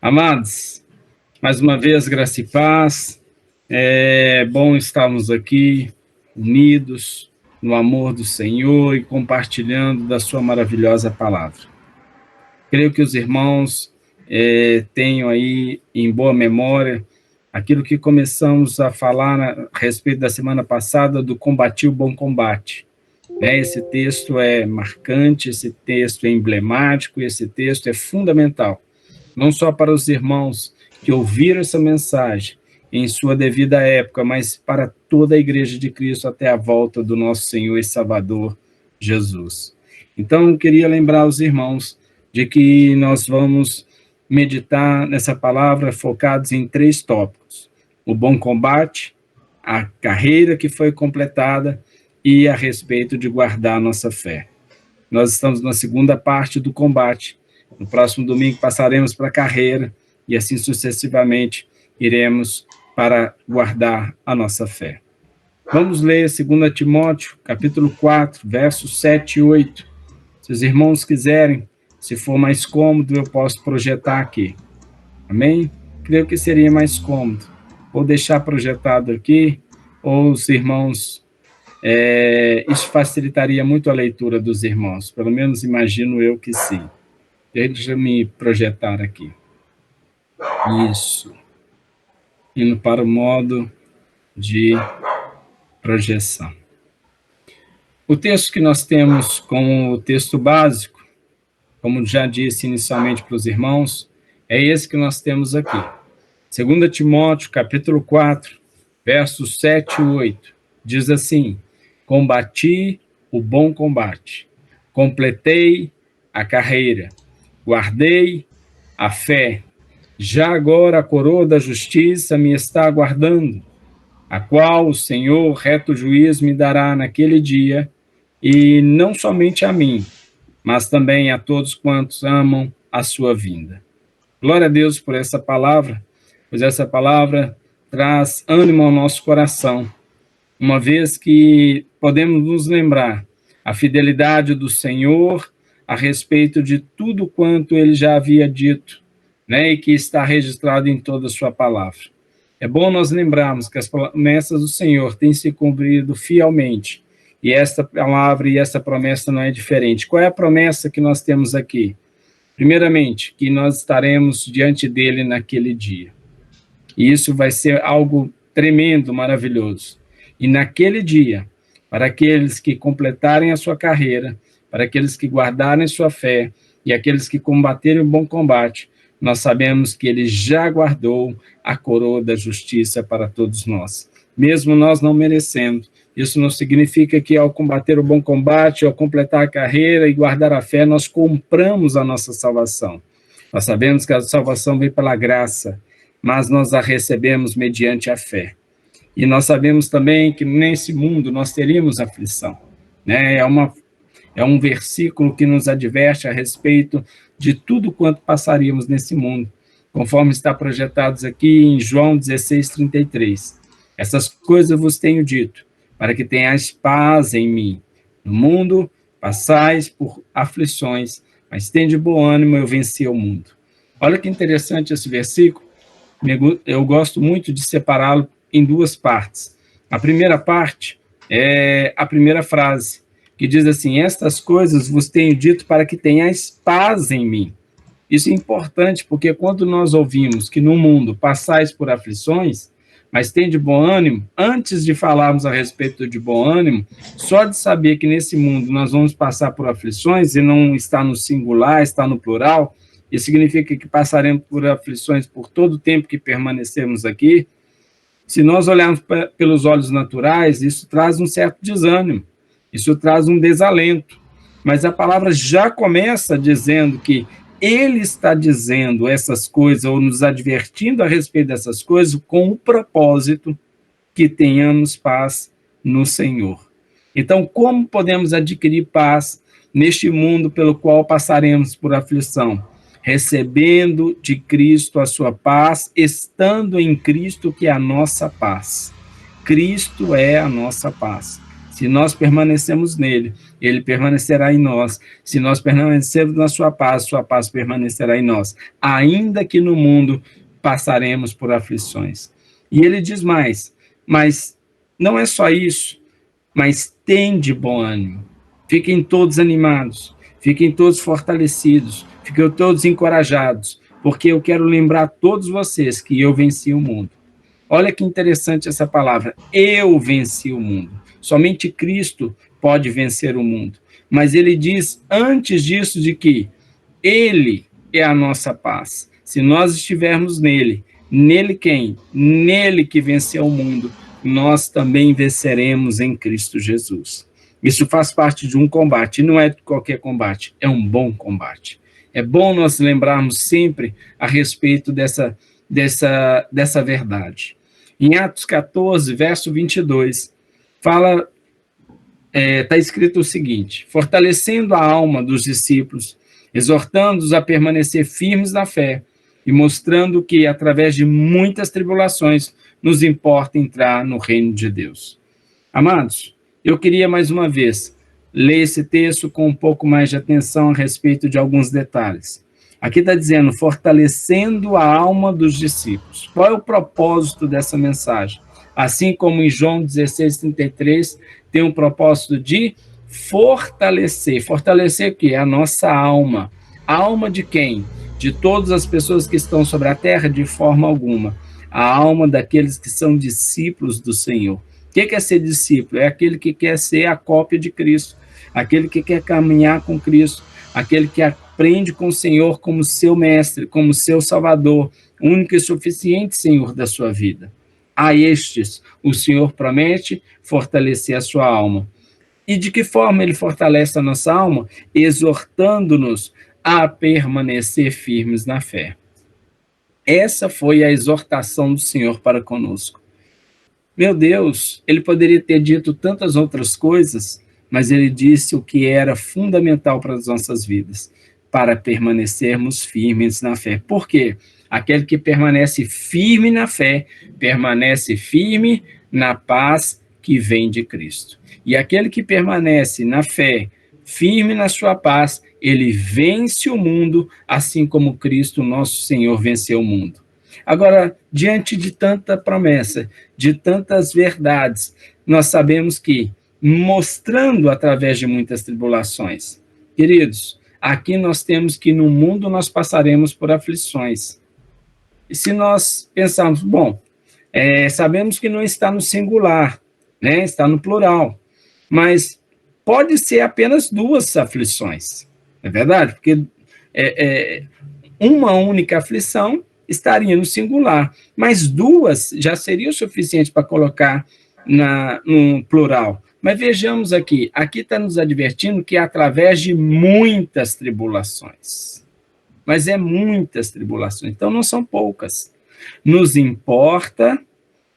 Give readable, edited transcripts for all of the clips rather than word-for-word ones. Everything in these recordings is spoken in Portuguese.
Amados, mais uma vez, graça e paz. É bom estarmos aqui, unidos no amor do Senhor e compartilhando da sua maravilhosa palavra. Creio que os irmãos tenham aí em boa memória aquilo que começamos a falar a respeito da semana passada do combati o bom combate. Esse texto é marcante, esse texto é emblemático, esse texto é fundamental, não só para os irmãos que ouviram essa mensagem em sua devida época, mas para toda a Igreja de Cristo até a volta do nosso Senhor e Salvador Jesus. Então, eu queria lembrar os irmãos de que nós vamos meditar nessa palavra focados em 3 tópicos: o bom combate, a carreira que foi completada e a respeito de guardar a nossa fé. Nós estamos na segunda parte do combate. No próximo domingo passaremos para a carreira e assim sucessivamente iremos para guardar a nossa fé. Vamos ler 2 Timóteo, capítulo 4, versos 7 e 8. Se os irmãos quiserem, se for mais cômodo, eu posso projetar aqui. Amém? Creio que seria mais cômodo. Ou deixar projetado aqui, ou os irmãos... isso facilitaria muito a leitura dos irmãos. Pelo menos imagino eu que sim. Deixa eu me projetar aqui. Isso. Indo para o modo de projeção. O texto que nós temos como texto básico, como já disse inicialmente para os irmãos, é esse que nós temos aqui. 2 Timóteo, capítulo 4, versos 7 e 8. Diz assim: combati o bom combate, completei a carreira, guardei a fé. Já agora a coroa da justiça me está aguardando, a qual o Senhor, reto juiz, me dará naquele dia, e não somente a mim, mas também a todos quantos amam a sua vinda. Glória a Deus por essa palavra, pois essa palavra traz ânimo ao nosso coração, uma vez que podemos nos lembrar a fidelidade do Senhor a respeito de tudo quanto ele já havia dito, e que está registrado em toda a sua palavra. É bom nós lembrarmos que as promessas do Senhor têm se cumprido fielmente, e esta palavra e essa promessa não é diferente. Qual é a promessa que nós temos aqui? Primeiramente, que nós estaremos diante dele naquele dia. E isso vai ser algo tremendo, maravilhoso. E naquele dia, para aqueles que completarem a sua carreira, para aqueles que guardarem sua fé e aqueles que combaterem o bom combate, nós sabemos que ele já guardou a coroa da justiça para todos nós, mesmo nós não merecendo. Isso não significa que ao combater o bom combate, ao completar a carreira e guardar a fé, nós compramos a nossa salvação. Nós sabemos que a salvação vem pela graça, mas nós a recebemos mediante a fé. E nós sabemos também que nesse mundo nós teríamos aflição. É um versículo que nos adverte a respeito de tudo quanto passaríamos nesse mundo, conforme está projetado aqui em João 16:33. Essas coisas vos tenho dito, para que tenhais paz em mim. No mundo passais por aflições, mas tende bom ânimo, eu venci o mundo. Olha que interessante esse versículo. Eu gosto muito de separá-lo em 2 partes. A primeira parte é a primeira frase, que diz assim: estas coisas vos tenho dito para que tenhais paz em mim. Isso é importante, porque quando nós ouvimos que no mundo passais por aflições, mas tende bom ânimo, antes de falarmos a respeito de bom ânimo, só de saber que nesse mundo nós vamos passar por aflições, e não está no singular, está no plural, isso significa que passaremos por aflições por todo o tempo que permanecermos aqui. Se nós olharmos pelos olhos naturais, isso traz um certo desânimo, isso traz um desalento, mas a palavra já começa dizendo que ele está dizendo essas coisas, ou nos advertindo a respeito dessas coisas, com o propósito que tenhamos paz no Senhor. Então, como podemos adquirir paz neste mundo pelo qual passaremos por aflição? Recebendo de Cristo a sua paz, estando em Cristo, que é a nossa paz. Cristo é a nossa paz. Se nós permanecemos nele, ele permanecerá em nós. Se nós permanecermos na sua paz permanecerá em nós. Ainda que no mundo passaremos por aflições. E ele diz mais, mas não é só isso, mas tende bom ânimo. Fiquem todos animados, fiquem todos fortalecidos, fiquem todos encorajados, porque eu quero lembrar a todos vocês que eu venci o mundo. Olha que interessante essa palavra, eu venci o mundo. Somente Cristo pode vencer o mundo. Mas ele diz, antes disso, de que ele é a nossa paz. Se nós estivermos nele, nele quem? Nele que venceu o mundo, nós também venceremos em Cristo Jesus. Isso faz parte de um combate, e não é qualquer combate, é um bom combate. É bom nós lembrarmos sempre a respeito dessa verdade. Em Atos 14, verso 22, fala, está escrito o seguinte, fortalecendo a alma dos discípulos, exortando-os a permanecer firmes na fé e mostrando que, através de muitas tribulações, nos importa entrar no reino de Deus. Amados, eu queria mais uma vez ler esse texto com um pouco mais de atenção a respeito de alguns detalhes. Aqui está dizendo, fortalecendo a alma dos discípulos. Qual é o propósito dessa mensagem? Assim como em João 16:33, tem um propósito de fortalecer. Fortalecer o quê? A nossa alma. A alma de quem? De todas as pessoas que estão sobre a terra? De forma alguma. A alma daqueles que são discípulos do Senhor. O que é ser discípulo? É aquele que quer ser a cópia de Cristo, aquele que quer caminhar com Cristo, aquele que aprende com o Senhor como seu mestre, como seu salvador, único e suficiente Senhor da sua vida. A estes, o Senhor promete fortalecer a sua alma. E de que forma ele fortalece a nossa alma? Exortando-nos a permanecer firmes na fé. Essa foi a exortação do Senhor para conosco. Meu Deus, ele poderia ter dito tantas outras coisas, mas ele disse o que era fundamental para as nossas vidas, para permanecermos firmes na fé. Por quê? Aquele que permanece firme na fé, permanece firme na paz que vem de Cristo. E aquele que permanece na fé, firme na sua paz, ele vence o mundo, assim como Cristo, nosso Senhor, venceu o mundo. Agora, diante de tanta promessa, de tantas verdades, nós sabemos que, mostrando através de muitas tribulações, queridos, aqui nós temos que no mundo nós passaremos por aflições. E se nós pensarmos, bom, sabemos que não está no singular, né, está no plural, mas pode ser apenas duas aflições, não é verdade? Porque uma única aflição estaria no singular, mas duas já seria o suficiente para colocar no plural. Mas vejamos aqui está nos advertindo que é através de muitas tribulações. Mas é muitas tribulações, então não são poucas. Nos importa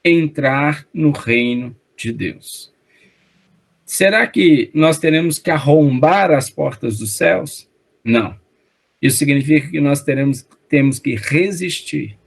entrar no reino de Deus. Será que nós teremos que arrombar as portas dos céus? Não. Isso significa que nós temos que resistir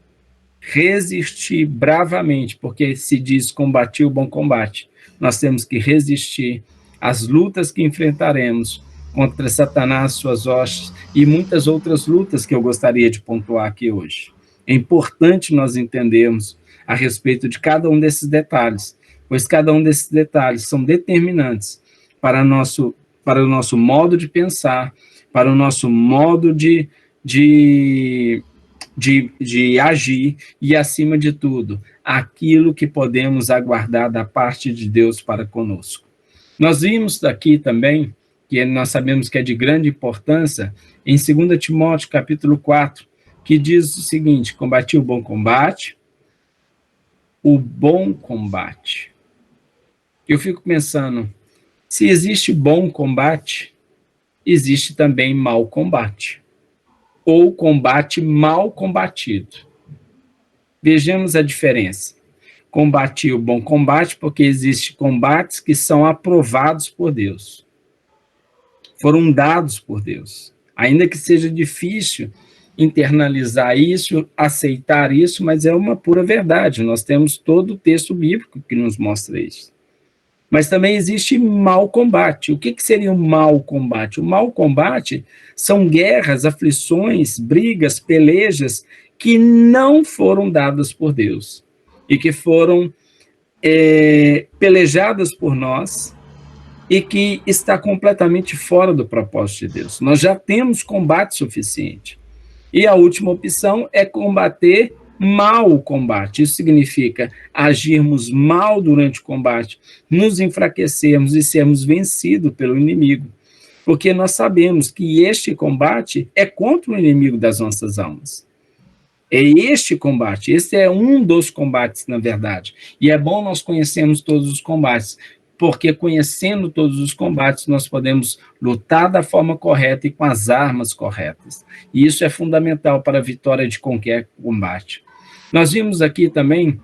bravamente, porque se diz combati o bom combate. Nós temos que resistir às lutas que enfrentaremos contra Satanás, suas hostes e muitas outras lutas que eu gostaria de pontuar aqui hoje. É importante nós entendermos a respeito de cada um desses detalhes, pois cada um desses detalhes são determinantes para o nosso modo de pensar, para o nosso modo de agir e, acima de tudo, aquilo que podemos aguardar da parte de Deus para conosco. Nós vimos daqui também, que nós sabemos que é de grande importância, em 2 Timóteo, capítulo 4, que diz o seguinte, combati o bom combate. Eu fico pensando, se existe bom combate, existe também mau combate, ou combate mal combatido. Vejamos a diferença. Combati o bom combate porque existem combates que são aprovados por Deus. Foram dados por Deus. Ainda que seja difícil internalizar isso, aceitar isso, mas é uma pura verdade. Nós temos todo o texto bíblico que nos mostra isso. Mas também existe mau combate. O que seria um mau combate? O mau combate são guerras, aflições, brigas, pelejas que não foram dadas por Deus e que foram pelejadas por nós e que está completamente fora do propósito de Deus. Nós já temos combate suficiente. E a última opção é combater mal o combate. Isso significa agirmos mal durante o combate, nos enfraquecermos e sermos vencidos pelo inimigo. Porque nós sabemos que este combate é contra o inimigo das nossas almas. É este combate, esse é um dos combates, na verdade. E é bom nós conhecermos todos os combates, porque conhecendo todos os combates, nós podemos lutar da forma correta e com as armas corretas. E isso é fundamental para a vitória de qualquer combate. Nós vimos aqui também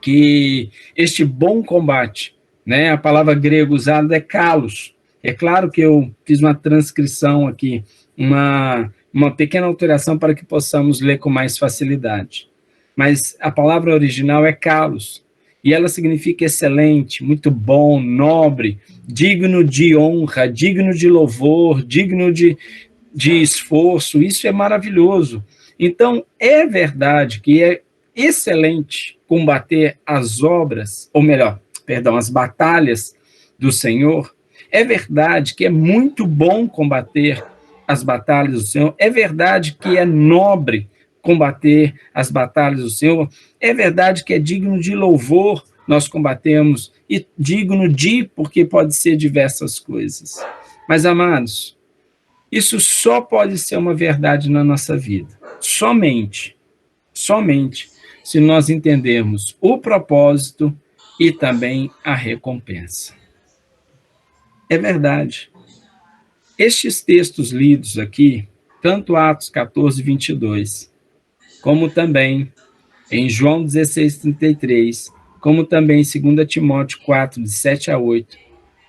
que este bom combate, né, a palavra grega usada é kalos. É claro que eu fiz uma transcrição aqui, uma pequena alteração para que possamos ler com mais facilidade. Mas a palavra original é kalos, e ela significa excelente, muito bom, nobre, digno de honra, digno de louvor, digno de esforço. Isso é maravilhoso. Então, é verdade que é excelente combater as obras, ou melhor, perdão, as batalhas do Senhor. É verdade que é muito bom combater as batalhas do Senhor. É verdade que é nobre combater as batalhas do Senhor. É verdade que é digno de louvor nós combatemos, e digno de, porque pode ser diversas coisas. Mas, amados, isso só pode ser uma verdade na nossa vida. Somente se nós entendermos o propósito e também a recompensa. É verdade. Estes textos lidos aqui, tanto Atos 14, 22, como também em João 16, 33, como também em 2 Timóteo 4, de 7 a 8,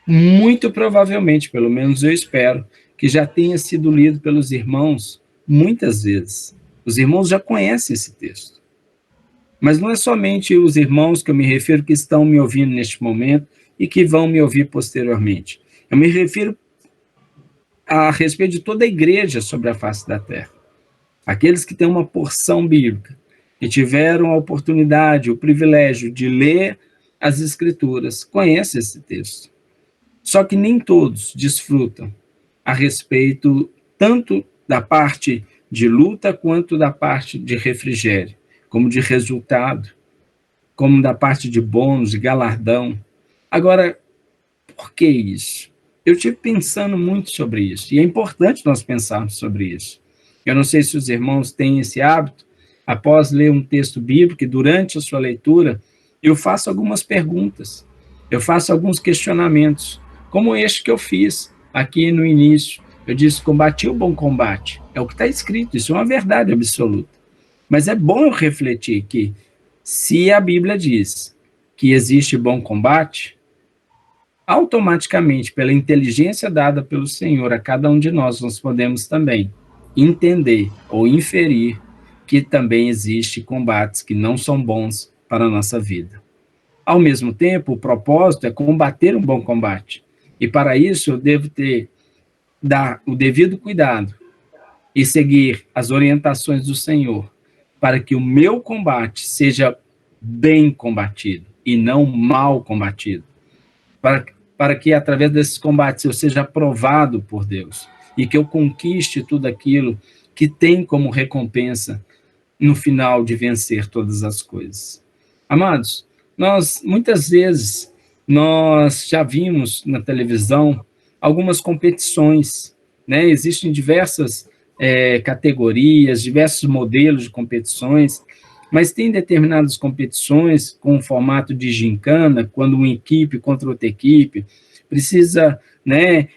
muito provavelmente, pelo menos eu espero, que já tenha sido lido pelos irmãos muitas vezes. Os irmãos já conhecem esse texto. Mas não é somente os irmãos que eu me refiro que estão me ouvindo neste momento e que vão me ouvir posteriormente. Eu me refiro a respeito de toda a igreja sobre a face da terra. Aqueles que têm uma porção bíblica, que tiveram a oportunidade, o privilégio de ler as Escrituras, conhecem esse texto. Só que nem todos desfrutam a respeito tanto da parte de luta quanto da parte de refrigério, como de resultado, como da parte de bônus, de galardão. Agora, por que isso? Eu estive pensando muito sobre isso, e é importante nós pensarmos sobre isso. Eu não sei se os irmãos têm esse hábito, após ler um texto bíblico, e durante a sua leitura, eu faço algumas perguntas, eu faço alguns questionamentos, como este que eu fiz aqui no início. Eu disse, combati o bom combate. É o que está escrito, isso é uma verdade absoluta. Mas é bom eu refletir que, se a Bíblia diz que existe bom combate, automaticamente, pela inteligência dada pelo Senhor a cada um de nós, nós podemos também entender ou inferir que também existe combates que não são bons para a nossa vida. Ao mesmo tempo, o propósito é combater um bom combate. E para isso eu devo dar o devido cuidado e seguir as orientações do Senhor, para que o meu combate seja bem combatido e não mal combatido. Para que, através desses combates, eu seja aprovado por Deus e que eu conquiste tudo aquilo que tem como recompensa no final de vencer todas as coisas. Amados, muitas vezes, nós já vimos na televisão algumas competições, né? Existem diversas categorias, diversos modelos de competições, mas tem determinadas competições com o formato de gincana, quando uma equipe contra outra equipe precisa, né,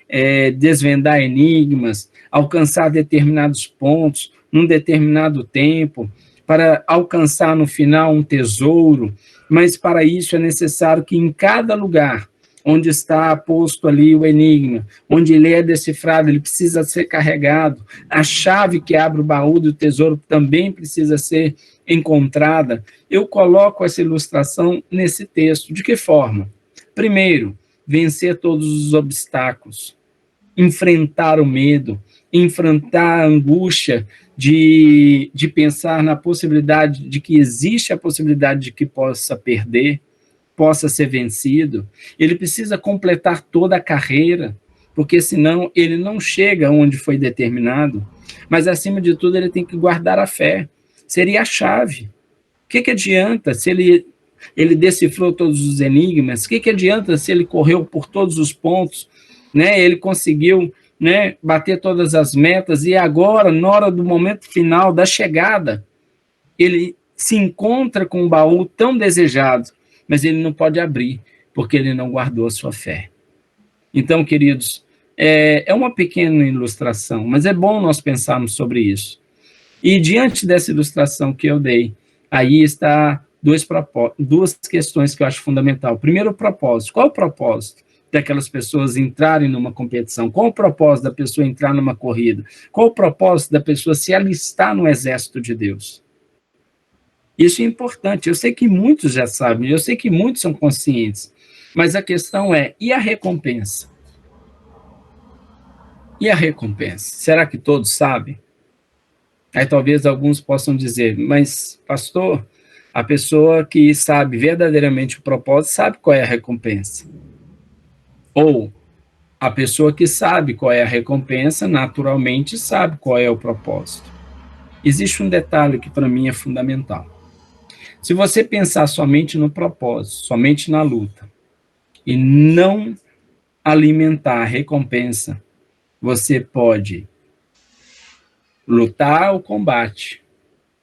desvendar enigmas, alcançar determinados pontos num determinado tempo, para alcançar no final um tesouro, mas para isso é necessário que em cada lugar onde está posto ali o enigma, onde ele é decifrado, ele precisa ser carregado, a chave que abre o baú do tesouro também precisa ser encontrada. Eu coloco essa ilustração nesse texto. De que forma? Primeiro, vencer todos os obstáculos, enfrentar o medo, enfrentar a angústia de pensar na possibilidade de que existe a possibilidade de que possa perder, possa ser vencido. Ele precisa completar toda a carreira, porque senão ele não chega onde foi determinado. Mas, acima de tudo, ele tem que guardar a fé. Seria a chave. O que adianta se ele decifrou todos os enigmas? O que adianta se ele correu por todos os pontos, né? Ele conseguiu, né, bater todas as metas e agora, na hora do momento final, da chegada, ele se encontra com um baú tão desejado, mas ele não pode abrir, porque ele não guardou a sua fé. Então, queridos, é uma pequena ilustração, mas é bom nós pensarmos sobre isso. E diante dessa ilustração que eu dei, aí está duas questões que eu acho fundamental. Primeiro, o propósito. Qual é o propósito daquelas pessoas entrarem numa competição? Qual o propósito da pessoa entrar numa corrida? Qual o propósito da pessoa se alistar no exército de Deus? Isso é importante. Eu sei que muitos já sabem, eu sei que muitos são conscientes, mas a questão é, e a recompensa? E a recompensa? Será que todos sabem? Aí talvez alguns possam dizer, mas, pastor, a pessoa que sabe verdadeiramente o propósito sabe qual é a recompensa. Ou a pessoa que sabe qual é a recompensa, naturalmente sabe qual é o propósito. Existe um detalhe que para mim é fundamental. Se você pensar somente no propósito, somente na luta, e não alimentar a recompensa, você pode lutar o combate,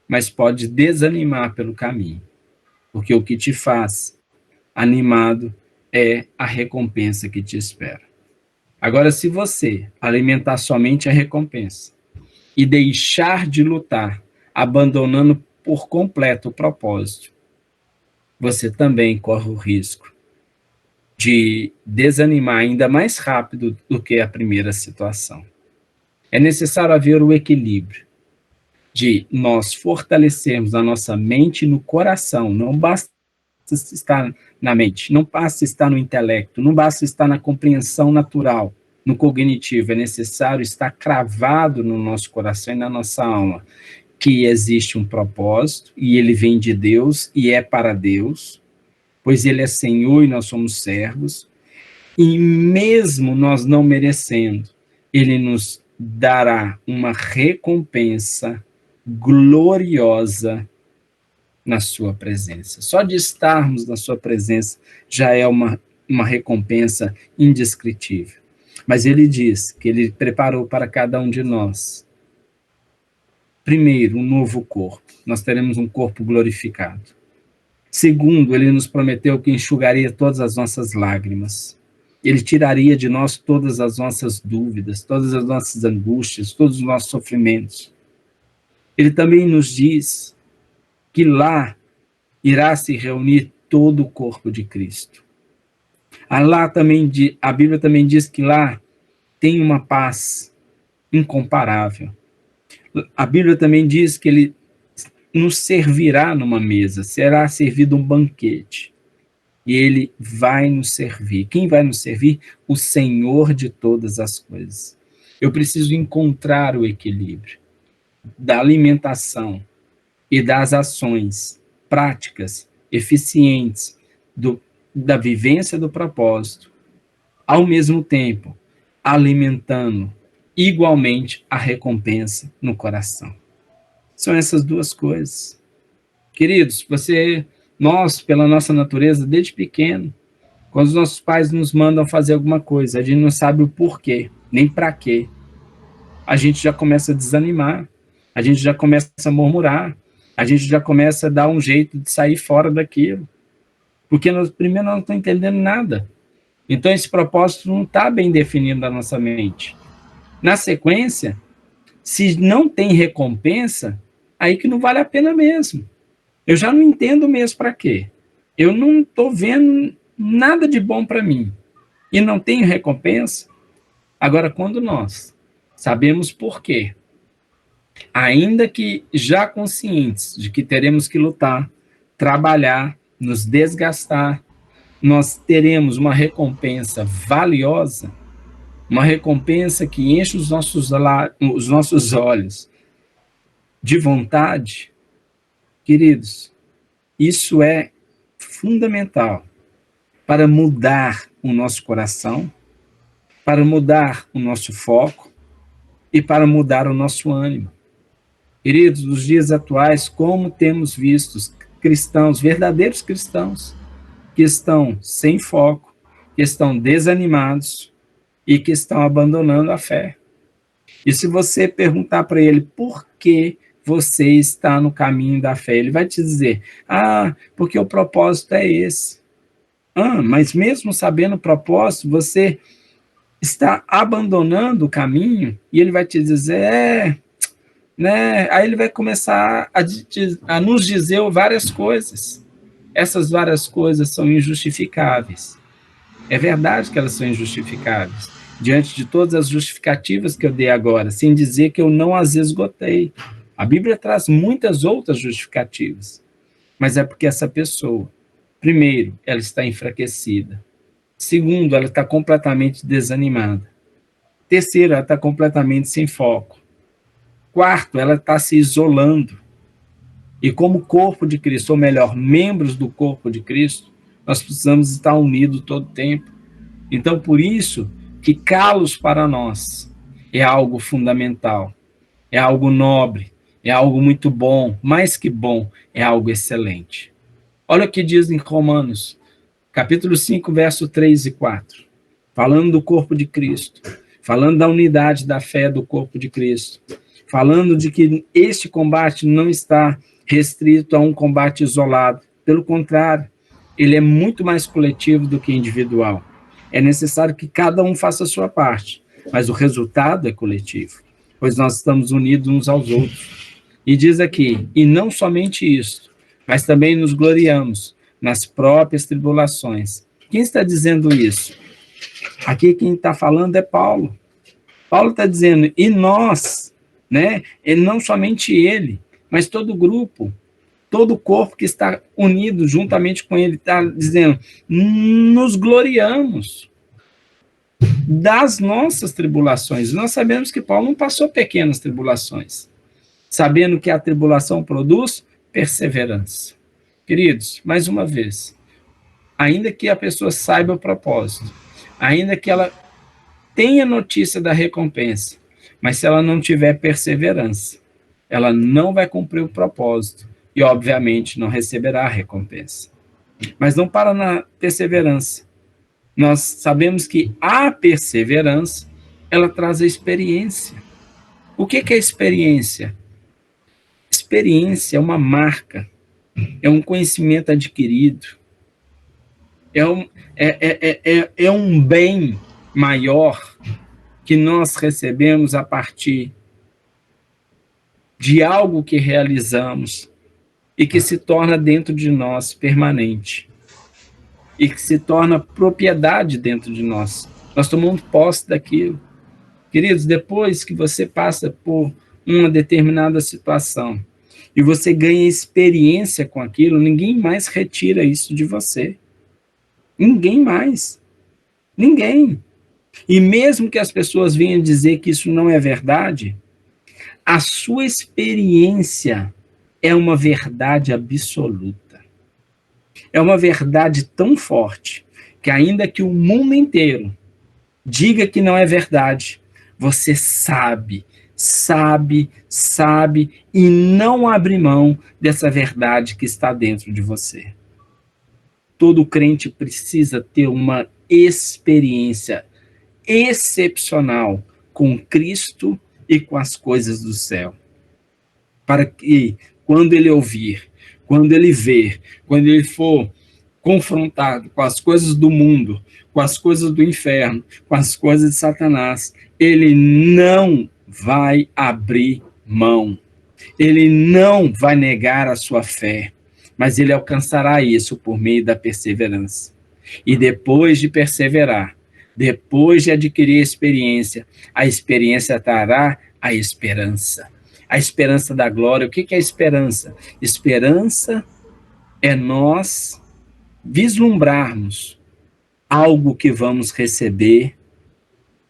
mas pode desanimar pelo caminho, porque o que te faz animado é a recompensa que te espera. Agora, se você alimentar somente a recompensa e deixar de lutar, abandonando por completo o propósito, você também corre o risco de desanimar ainda mais rápido do que a primeira situação. É necessário haver o equilíbrio de nós fortalecermos a nossa mente no coração. Não basta estar na mente, não basta estar no intelecto, não basta estar na compreensão natural, no cognitivo. É necessário estar cravado no nosso coração e na nossa alma que existe um propósito e ele vem de Deus e é para Deus, pois ele é Senhor e nós somos servos, e mesmo nós não merecendo, ele nos dará uma recompensa gloriosa na sua presença. Só de estarmos na sua presença já é uma recompensa indescritível. Mas ele diz que ele preparou para cada um de nós, primeiro, um novo corpo. Nós teremos um corpo glorificado. Segundo, ele nos prometeu que enxugaria todas as nossas lágrimas. Ele tiraria de nós todas as nossas dúvidas, todas as nossas angústias, todos os nossos sofrimentos. Ele também nos diz que lá irá se reunir todo o corpo de Cristo. A Bíblia também diz que lá tem uma paz incomparável. A Bíblia também diz que ele nos servirá numa mesa, será servido um banquete. E ele vai nos servir. Quem vai nos servir? O Senhor de todas as coisas. Eu preciso encontrar o equilíbrio da alimentação e das ações práticas, eficientes, da vivência do propósito, ao mesmo tempo, alimentando igualmente a recompensa no coração. São essas duas coisas. Queridos, nós, pela nossa natureza, desde pequeno, quando os nossos pais nos mandam fazer alguma coisa, a gente não sabe o porquê, nem para quê. A gente já começa a desanimar, a gente já começa a murmurar, a gente já começa a dar um jeito de sair fora daquilo. Porque primeiro nós não estamos entendendo nada. Então esse propósito não está bem definido na nossa mente. Na sequência, se não tem recompensa, aí que não vale a pena mesmo. Eu já não entendo mesmo para quê. Eu não estou vendo nada de bom para mim. E não tenho recompensa. Agora, quando nós sabemos por quê, ainda que já conscientes de que teremos que lutar, trabalhar, nos desgastar, nós teremos uma recompensa valiosa, uma recompensa que enche os nossos olhos de vontade, queridos, isso é fundamental para mudar o nosso coração, para mudar o nosso foco e para mudar o nosso ânimo. Queridos, nos dias atuais, como temos visto cristãos, verdadeiros cristãos, que estão sem foco, que estão desanimados e que estão abandonando a fé. E se você perguntar para ele por que você está no caminho da fé, ele vai te dizer, porque o propósito é esse. Mas mesmo sabendo o propósito, você está abandonando o caminho, e ele vai te dizer, né? Aí ele vai começar a nos dizer várias coisas. Essas várias coisas são injustificáveis. É verdade que elas são injustificáveis, diante de todas as justificativas que eu dei agora, sem dizer que eu não as esgotei. A Bíblia traz muitas outras justificativas, mas é porque essa pessoa, primeiro, ela está enfraquecida. Segundo, ela está completamente desanimada. Terceiro, ela está completamente sem foco. Quarto, ela está se isolando. E como corpo de Cristo, ou melhor, membros do corpo de Cristo, nós precisamos estar unidos todo o tempo. Então, por isso, que calos para nós é algo fundamental, é algo nobre, é algo muito bom, mais que bom, é algo excelente. Olha o que diz em Romanos, capítulo 5, verso 3 e 4, falando do corpo de Cristo, falando da unidade da fé do corpo de Cristo, falando de que este combate não está restrito a um combate isolado, pelo contrário, ele é muito mais coletivo do que individual. É necessário que cada um faça a sua parte, mas o resultado é coletivo, pois nós estamos unidos uns aos outros. E diz aqui, e não somente isso, mas também nos gloriamos nas próprias tribulações. Quem está dizendo isso? Aqui quem está falando é Paulo. Paulo está dizendo, e nós, né? E não somente ele, mas todo o grupo, todo o corpo que está unido juntamente com ele, está dizendo, nos gloriamos das nossas tribulações. Nós sabemos que Paulo não passou pequenas tribulações, sabendo que a tribulação produz perseverança. Queridos, mais uma vez, ainda que a pessoa saiba o propósito, ainda que ela tenha notícia da recompensa, mas se ela não tiver perseverança, ela não vai cumprir o propósito e, obviamente, não receberá a recompensa. Mas não para na perseverança. Nós sabemos que a perseverança, ela traz a experiência. O que é experiência? Experiência é uma marca, é um conhecimento adquirido, é um bem maior que nós recebemos a partir de algo que realizamos e que se torna dentro de nós permanente e que se torna propriedade dentro de nós. Nós tomamos posse daquilo. Queridos, depois que você passa por uma determinada situação e você ganha experiência com aquilo, ninguém mais retira isso de você. Ninguém mais. Ninguém. E mesmo que as pessoas venham dizer que isso não é verdade, a sua experiência é uma verdade absoluta. É uma verdade tão forte que ainda que o mundo inteiro diga que não é verdade, você sabe e não abre mão dessa verdade que está dentro de você. Todo crente precisa ter uma experiência excepcional com Cristo e com as coisas do céu, para que quando ele ouvir, quando ele ver, quando ele for confrontado com as coisas do mundo, com as coisas do inferno, com as coisas de Satanás, ele não vai abrir mão, ele não vai negar a sua fé, mas ele alcançará isso por meio da perseverança. E depois de perseverar, depois de adquirir a experiência trará a esperança. A esperança da glória. O que é esperança? Esperança é nós vislumbrarmos algo que vamos receber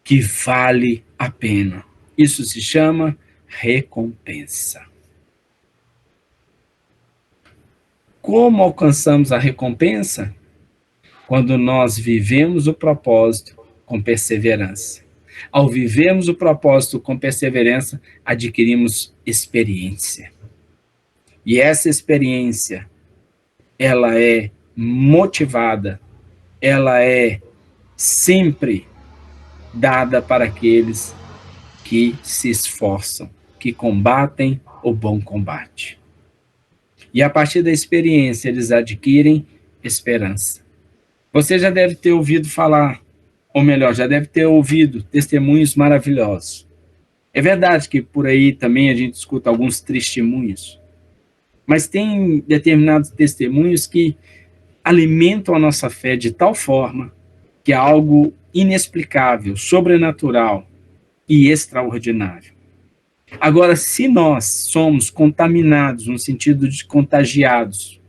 que vale a pena. Isso se chama recompensa. Como alcançamos a recompensa? Quando nós vivemos o propósito com perseverança. Ao vivermos o propósito com perseverança, adquirimos experiência. E essa experiência, ela é motivada, ela é sempre dada para aqueles que se esforçam, que combatem o bom combate. E a partir da experiência, eles adquirem esperança. Você já deve ter ouvido falar, ou melhor, já deve ter ouvido testemunhos maravilhosos. É verdade que por aí também a gente escuta alguns testemunhos, mas tem determinados testemunhos que alimentam a nossa fé de tal forma que é algo inexplicável, sobrenatural e extraordinário. Agora, se nós somos contaminados, no sentido de contagiados,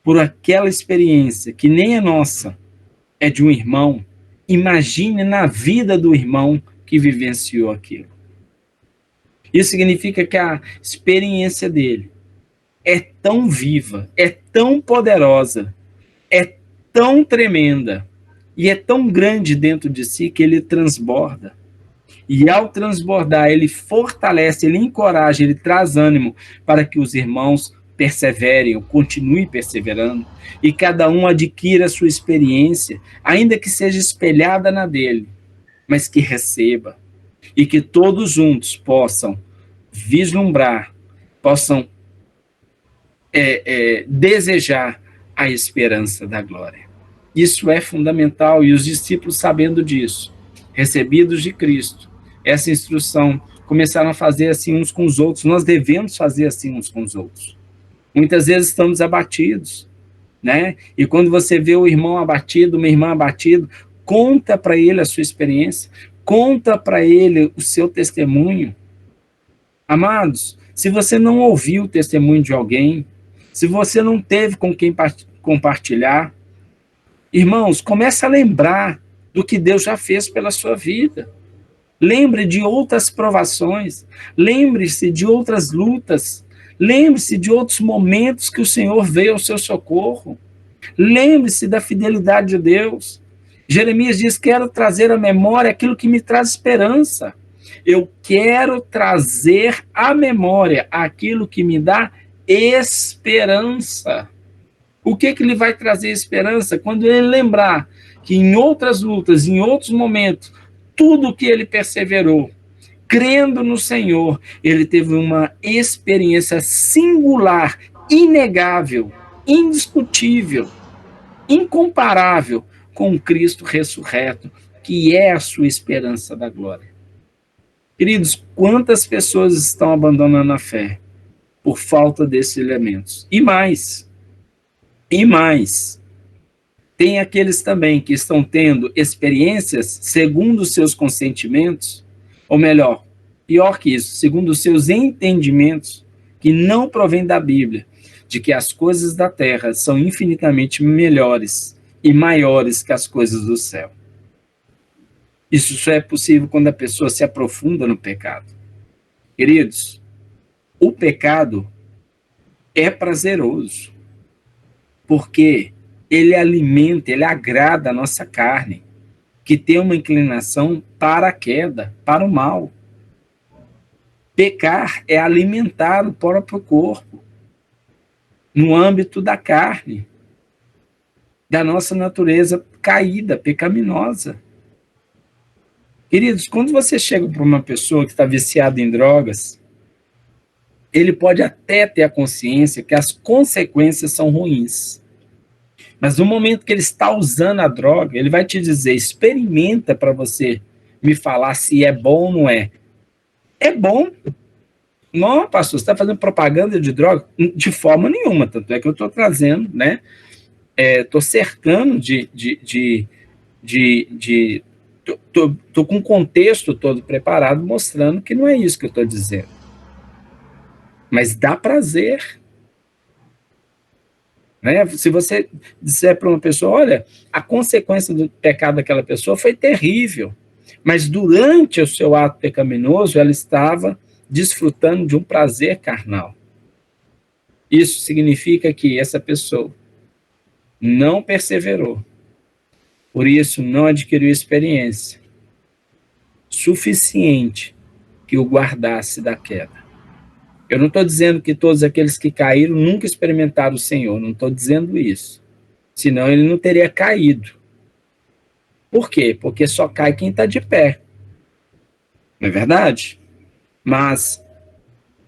por aquela experiência que nem é nossa, é de um irmão, imagine na vida do irmão que vivenciou aquilo. Isso significa que a experiência dele é tão viva, é tão poderosa, é tão tremenda e é tão grande dentro de si que ele transborda. E ao transbordar, ele fortalece, ele encoraja, ele traz ânimo para que os irmãos perseverem, continuem perseverando, e cada um adquira a sua experiência, ainda que seja espelhada na dele, mas que receba, e que todos juntos possam vislumbrar, possam desejar a esperança da glória. Isso é fundamental, e os discípulos, sabendo disso, recebidos de Cristo, essa instrução, começaram a fazer assim uns com os outros. Nós devemos fazer assim uns com os outros. Muitas vezes estamos abatidos, né? E quando você vê o irmão abatido, uma irmã abatida, conta para ele a sua experiência, conta para ele o seu testemunho. Amados, se você não ouviu o testemunho de alguém, se você não teve com quem compartilhar, irmãos, comece a lembrar do que Deus já fez pela sua vida. Lembre de outras provações, lembre-se de outras lutas, lembre-se de outros momentos que o Senhor veio ao seu socorro. Lembre-se da fidelidade de Deus. Jeremias diz: quero trazer à memória aquilo que me traz esperança. Eu quero trazer à memória aquilo que me dá esperança. O que ele vai trazer esperança? Quando ele lembrar que em outras lutas, em outros momentos, tudo que ele perseverou, crendo no Senhor, ele teve uma experiência singular, inegável, indiscutível, incomparável com o Cristo ressurreto, que é a sua esperança da glória. Queridos, quantas pessoas estão abandonando a fé por falta desses elementos? E mais, tem aqueles também que estão tendo experiências segundo os seus consentimentos, ou melhor, pior que isso, segundo os seus entendimentos, que não provém da Bíblia, de que as coisas da terra são infinitamente melhores e maiores que as coisas do céu. Isso só é possível quando a pessoa se aprofunda no pecado. Queridos, o pecado é prazeroso, porque ele alimenta, ele agrada a nossa carne, que tem uma inclinação para a queda, para o mal. Pecar é alimentar o próprio corpo, no âmbito da carne, da nossa natureza caída, pecaminosa. Queridos, quando você chega para uma pessoa que está viciada em drogas, ele pode até ter a consciência que as consequências são ruins. Mas no momento que ele está usando a droga, ele vai te dizer: experimenta para você me falar se é bom ou não é. É bom. Não, pastor, você está fazendo propaganda de droga? De forma nenhuma, tanto é que eu estou trazendo, né? Estou cercando Estou com o contexto todo preparado, mostrando que não é isso que eu estou dizendo. Mas dá prazer. Né? Se você disser para uma pessoa, olha, a consequência do pecado daquela pessoa foi terrível, mas durante o seu ato pecaminoso, ela estava desfrutando de um prazer carnal. Isso significa que essa pessoa não perseverou, por isso não adquiriu experiência suficiente que o guardasse da queda. Eu não estou dizendo que todos aqueles que caíram nunca experimentaram o Senhor, não estou dizendo isso. Senão ele não teria caído. Por quê? Porque só cai quem está de pé. Não é verdade? Mas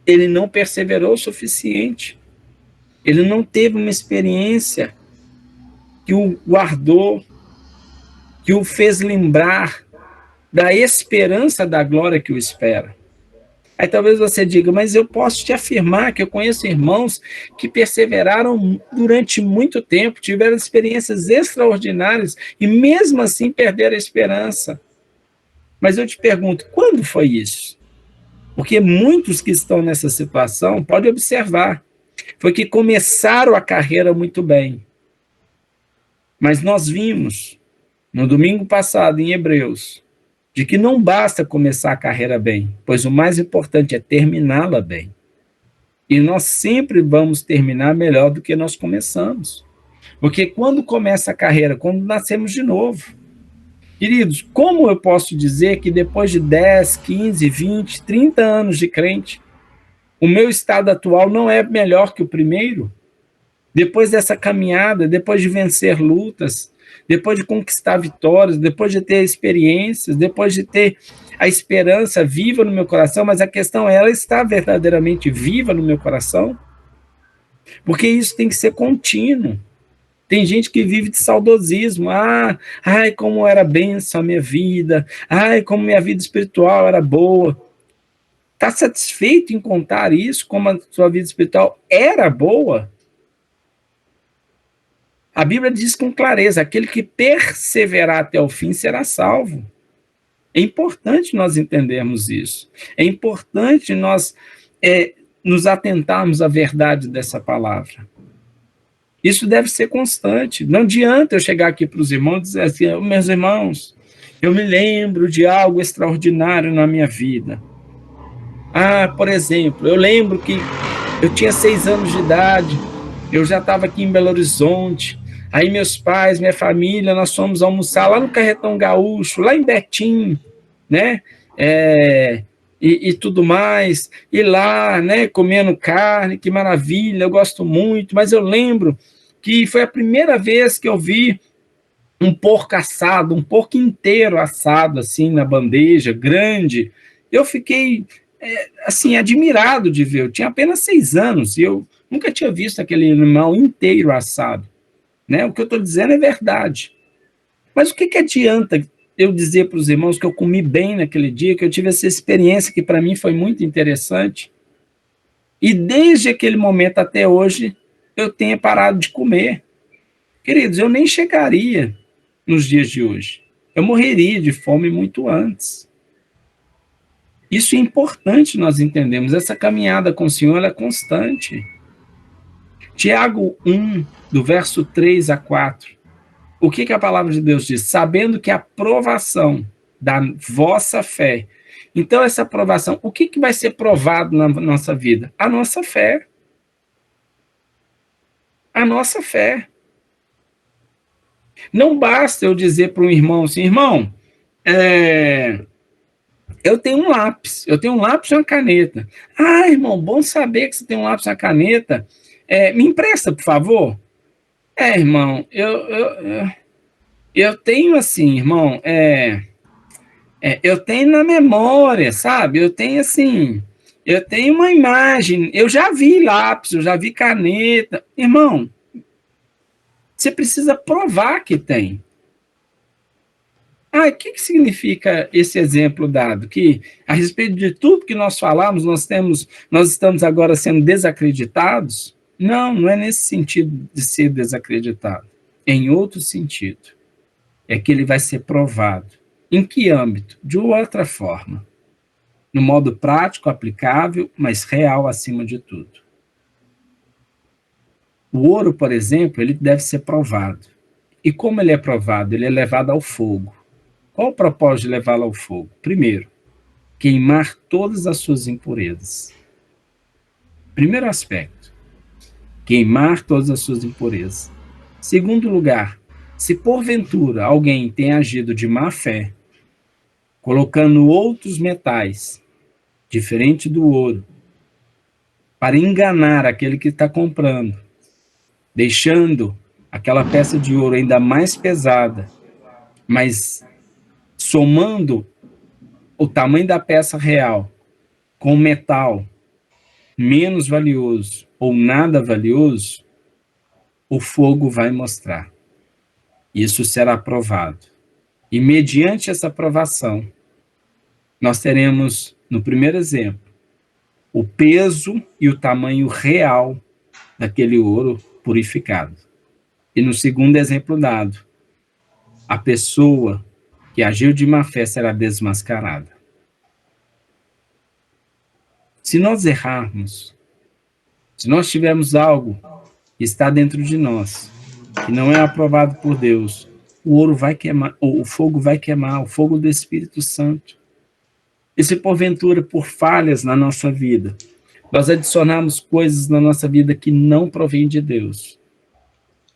ele não perseverou o suficiente. Ele não teve uma experiência que o guardou, que o fez lembrar da esperança da glória que o espera. Aí talvez você diga, mas eu posso te afirmar que eu conheço irmãos que perseveraram durante muito tempo, tiveram experiências extraordinárias e mesmo assim perderam a esperança. Mas eu te pergunto, quando foi isso? Porque muitos que estão nessa situação, pode observar, foi que começaram a carreira muito bem. Mas nós vimos, no domingo passado, em Hebreus, de que não basta começar a carreira bem, pois o mais importante é terminá-la bem. E nós sempre vamos terminar melhor do que nós começamos. Porque quando começa a carreira, quando nascemos de novo. Queridos, como eu posso dizer que depois de 10, 15, 20, 30 anos de crente, o meu estado atual não é melhor que o primeiro? Depois dessa caminhada, depois de vencer lutas, depois de conquistar vitórias, depois de ter experiências, depois de ter a esperança viva no meu coração, mas a questão é, ela está verdadeiramente viva no meu coração? Porque isso tem que ser contínuo. Tem gente que vive de saudosismo. Ai, como era bênção a minha vida. Ai, como minha vida espiritual era boa. Está satisfeito em contar isso, como a sua vida espiritual era boa? A Bíblia diz com clareza, aquele que perseverar até o fim será salvo. É importante nós entendermos isso. É importante nós nos atentarmos à verdade dessa palavra. Isso deve ser constante. Não adianta eu chegar aqui para os irmãos e dizer assim, meus irmãos, eu me lembro de algo extraordinário na minha vida. Por exemplo, eu lembro que eu tinha 6 anos de idade, eu já estava aqui em Belo Horizonte, aí meus pais, minha família, nós fomos almoçar lá no Carretão Gaúcho, lá em Betim, né? E tudo mais, e lá, né, comendo carne, que maravilha, eu gosto muito, mas eu lembro que foi a primeira vez que eu vi um porco assado, um porco inteiro assado, assim, na bandeja, grande. Eu fiquei, assim, admirado de ver. Eu tinha apenas 6 anos e eu nunca tinha visto aquele animal inteiro assado. Né? O que eu estou dizendo é verdade. Mas o que adianta eu dizer para os irmãos que eu comi bem naquele dia, que eu tive essa experiência que para mim foi muito interessante, e desde aquele momento até hoje eu tenha parado de comer? Queridos, eu nem chegaria nos dias de hoje. Eu morreria de fome muito antes. Isso é importante nós entendermos. Essa caminhada com o Senhor é constante. Tiago 1, do verso 3 a 4. O que a palavra de Deus diz? Sabendo que a provação da vossa fé. Então, essa provação, o que vai ser provado na nossa vida? A nossa fé. A nossa fé. Não basta eu dizer para um irmão assim, irmão, eu tenho um lápis e uma caneta. Irmão, bom saber que você tem um lápis e uma caneta. Me empresta, por favor? Irmão, eu tenho assim, irmão, eu tenho na memória, sabe? Eu tenho assim, eu tenho uma imagem, eu já vi lápis, eu já vi caneta. Irmão, você precisa provar que tem. O que significa esse exemplo dado? Que a respeito de tudo que nós falamos, nós estamos agora sendo desacreditados? Não, não é nesse sentido de ser desacreditado. É em outro sentido. É que ele vai ser provado. Em que âmbito? De outra forma. No modo prático, aplicável, mas real acima de tudo. O ouro, por exemplo, ele deve ser provado. E como ele é provado? Ele é levado ao fogo. Qual o propósito de levá-lo ao fogo? Primeiro, queimar todas as suas impurezas. Primeiro aspecto, queimar todas as suas impurezas. Segundo lugar, se porventura alguém tem agido de má fé, colocando outros metais, diferente do ouro, para enganar aquele que está comprando, deixando aquela peça de ouro ainda mais pesada, mas somando o tamanho da peça real com metal menos valioso ou nada valioso, o fogo vai mostrar. Isso será provado. E mediante essa provação, nós teremos, no primeiro exemplo, o peso e o tamanho real daquele ouro purificado. E no segundo exemplo dado, a pessoa que agiu de má fé será desmascarada. Se nós errarmos, se nós tivermos algo que está dentro de nós, que não é aprovado por Deus, o ouro vai queimar, o fogo vai queimar, o fogo do Espírito Santo. E se porventura, por falhas na nossa vida, nós adicionarmos coisas na nossa vida que não provêm de Deus,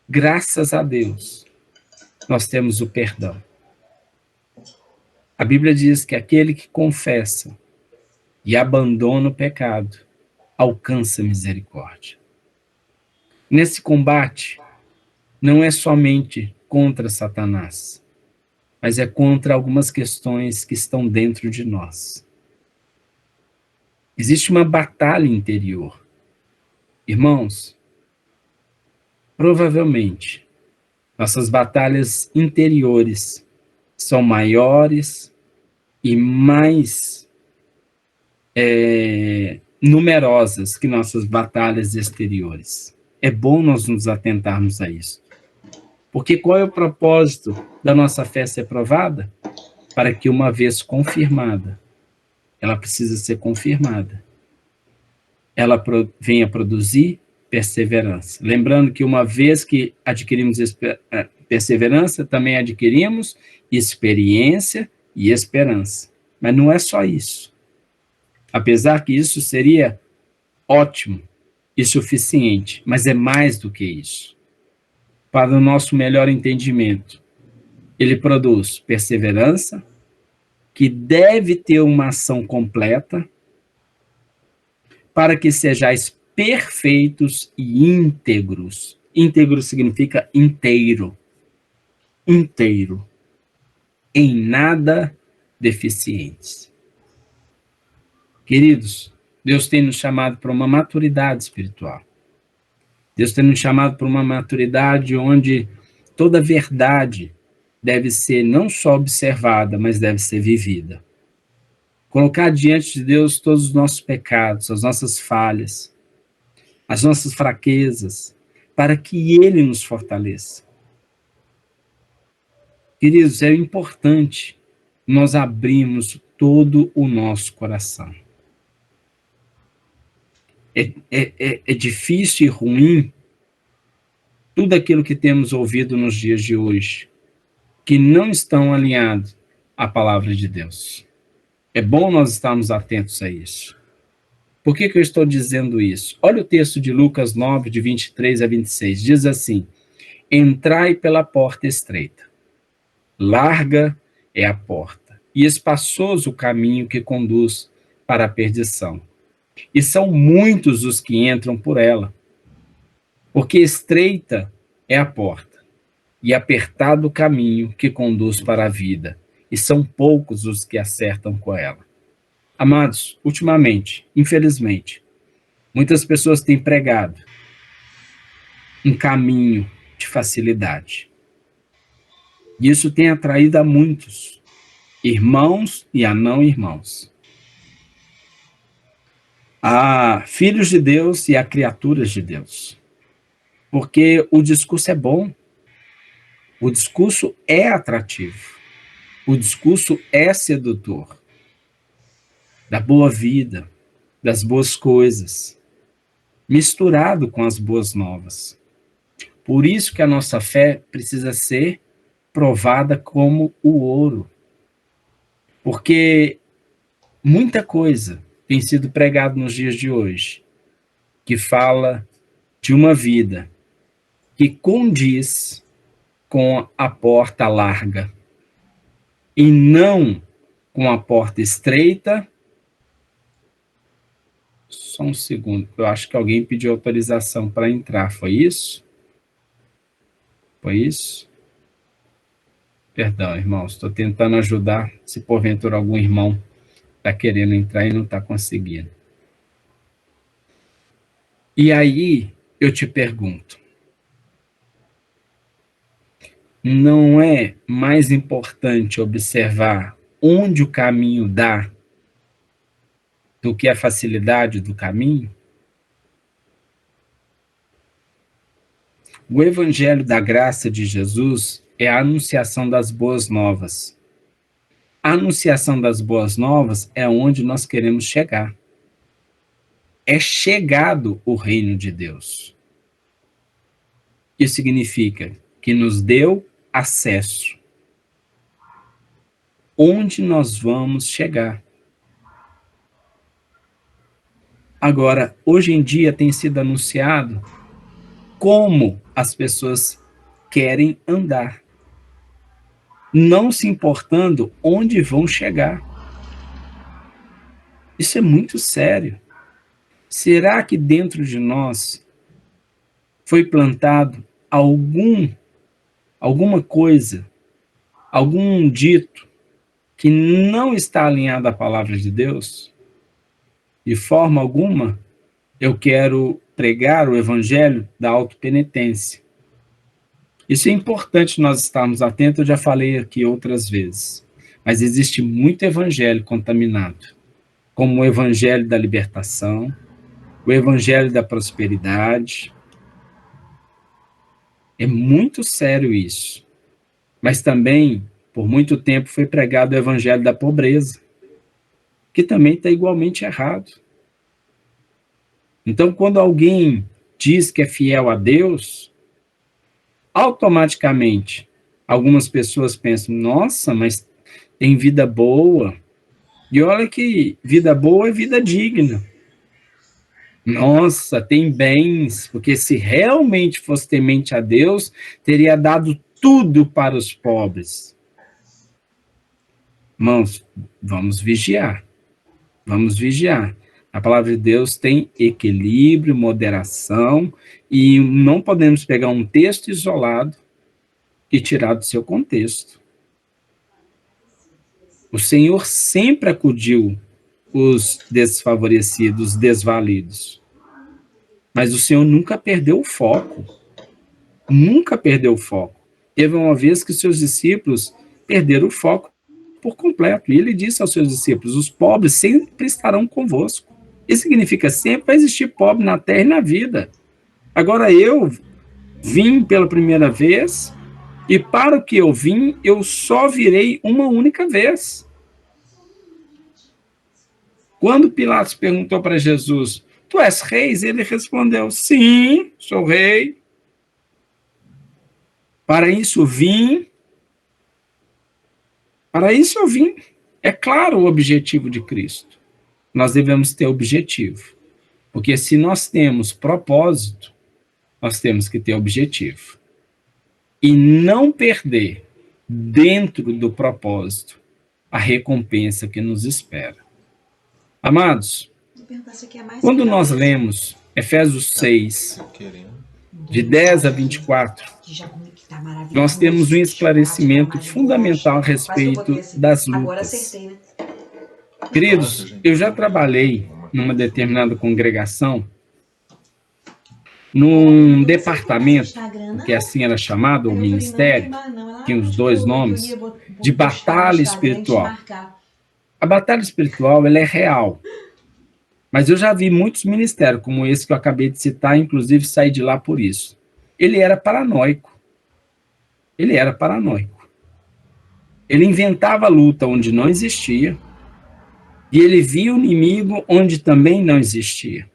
graças a Deus, nós temos o perdão. A Bíblia diz que aquele que confessa e abandona o pecado, alcança misericórdia. Nesse combate, não é somente contra Satanás, mas é contra algumas questões que estão dentro de nós. Existe uma batalha interior. Irmãos, provavelmente, nossas batalhas interiores são maiores e mais numerosas que nossas batalhas exteriores. É bom nós nos atentarmos a isso. Porque qual é o propósito da nossa fé ser provada? Para que uma vez confirmada, ela precisa ser confirmada, ela venha produzir perseverança. Lembrando que uma vez que adquirimos perseverança, também adquirimos experiência e esperança. Mas não é só isso. Apesar que isso seria ótimo e suficiente, mas é mais do que isso. Para o nosso melhor entendimento, ele produz perseverança, que deve ter uma ação completa, para que sejais perfeitos e íntegros. Íntegro significa inteiro. Inteiro. Em nada deficientes. Queridos, Deus tem nos chamado para uma maturidade espiritual. Deus tem nos chamado para uma maturidade onde toda verdade deve ser não só observada, mas deve ser vivida. Colocar diante de Deus todos os nossos pecados, as nossas falhas, as nossas fraquezas, para que Ele nos fortaleça. Queridos, é importante nós abrirmos todo o nosso coração. É difícil e ruim tudo aquilo que temos ouvido nos dias de hoje, que não estão alinhados à palavra de Deus. É bom nós estarmos atentos a isso. Por que eu estou dizendo isso? Olha o texto de Lucas 9, de 23 a 26. Diz assim: entrai pela porta estreita. Larga é a porta, e espaçoso o caminho que conduz para a perdição. E são muitos os que entram por ela. Porque estreita é a porta, e apertado o caminho que conduz para a vida, e são poucos os que acertam com ela. Amados, ultimamente, infelizmente, muitas pessoas têm pregado um caminho de facilidade. E isso tem atraído a muitos, irmãos e a não irmãos, a filhos de Deus e a criaturas de Deus. Porque o discurso é bom, o discurso é atrativo, o discurso é sedutor, da boa vida, das boas coisas, misturado com as boas novas. Por isso que a nossa fé precisa ser provada como o ouro. Porque muita coisa tem sido pregada nos dias de hoje, que fala de uma vida que condiz com a porta larga e não com a porta estreita. Só um segundo, eu acho que alguém pediu autorização para entrar, foi isso? Foi isso? Perdão, irmãos, estou tentando ajudar, se porventura algum irmão está querendo entrar e não está conseguindo. E aí, eu te pergunto, não é mais importante observar onde o caminho dá do que a facilidade do caminho? O Evangelho da Graça de Jesus é a anunciação das boas novas. A anunciação das boas novas é onde nós queremos chegar. É chegado o reino de Deus. Isso significa que nos deu acesso. Onde nós vamos chegar? Agora, hoje em dia tem sido anunciado como as pessoas querem andar, não se importando onde vão chegar. Isso é muito sério. Será que dentro de nós foi plantado alguma coisa, algum dito que não está alinhado à palavra de Deus? De forma alguma, eu quero pregar o evangelho da autopenitência. Isso é importante nós estarmos atentos, eu já falei aqui outras vezes. Mas existe muito evangelho contaminado, como o evangelho da libertação, o evangelho da prosperidade. É muito sério isso. Mas também, por muito tempo, foi pregado o evangelho da pobreza, que também está igualmente errado. Então, quando alguém diz que é fiel a Deus, automaticamente, algumas pessoas pensam, nossa, mas tem vida boa. E olha que vida boa é vida digna. Nossa, tem bens, porque se realmente fosse temente a Deus, teria dado tudo para os pobres. Irmãos, vamos vigiar. Vamos vigiar. A palavra de Deus tem equilíbrio, moderação, e não podemos pegar um texto isolado e tirar do seu contexto. O Senhor sempre acudiu os desfavorecidos, os desvalidos. Mas o Senhor nunca perdeu o foco. Nunca perdeu o foco. Teve uma vez que os seus discípulos perderam o foco por completo. E ele disse aos seus discípulos, os pobres sempre estarão convosco. Isso significa sempre vai existir pobre na terra e na vida. Agora eu vim pela primeira vez, e para o que eu vim, eu só virei uma única vez. Quando Pilatos perguntou para Jesus, tu és rei? Ele respondeu, sim, sou rei. Para isso eu vim. É claro o objetivo de Cristo. Nós devemos ter objetivo. Porque se nós temos propósito, nós temos que ter objetivo. E não perder, dentro do propósito, a recompensa que nos espera. Amados, quando nós lemos Efésios 6, de 10 a 24, nós temos um esclarecimento fundamental a respeito das lutas. Queridos, eu já trabalhei numa determinada congregação, num departamento, que assim era chamado, o ministério, tinha os dois nomes, de batalha espiritual. A batalha espiritual, ela é real. Mas eu já vi muitos ministérios, como esse que eu acabei de citar, inclusive saí de lá por isso. Ele era paranoico. Ele inventava luta onde não existia, e ele via o inimigo onde também não existia.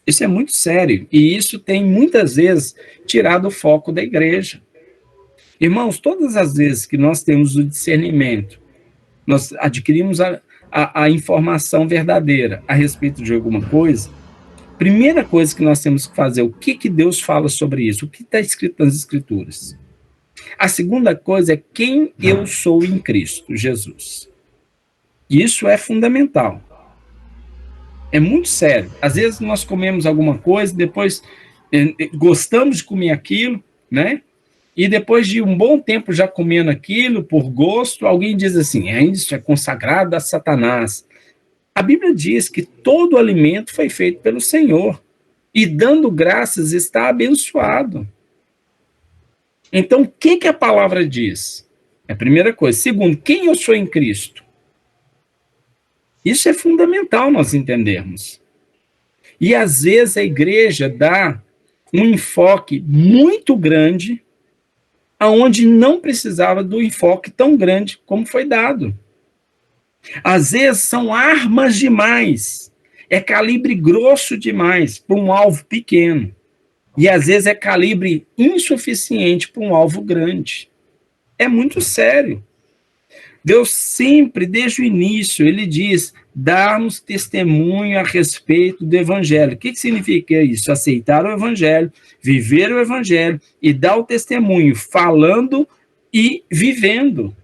Isso é muito sério, e isso tem muitas vezes tirado o foco da igreja. Irmãos, todas as vezes que nós temos o discernimento, nós adquirimos a informação verdadeira a respeito de alguma coisa, primeira coisa que nós temos que fazer, o que Deus fala sobre isso? O que está escrito nas Escrituras? A segunda coisa é quem eu sou em Cristo Jesus. Isso é fundamental. É muito sério. Às vezes nós comemos alguma coisa, depois gostamos de comer aquilo, né? E depois de um bom tempo já comendo aquilo, por gosto, alguém diz assim, isso é consagrado a Satanás. A Bíblia diz que todo alimento foi feito pelo Senhor, e dando graças está abençoado. Então, o que a palavra diz? É a primeira coisa. Segundo, quem eu sou em Cristo? Isso é fundamental nós entendermos. E às vezes a igreja dá um enfoque muito grande aonde não precisava do enfoque tão grande como foi dado. Às vezes são armas demais, é calibre grosso demais para um alvo pequeno. E às vezes é calibre insuficiente para um alvo grande. É muito sério. Deus sempre, desde o início, ele diz, darmos testemunho a respeito do evangelho. O que significa isso? Aceitar o evangelho, viver o evangelho e dar o testemunho, falando e vivendo.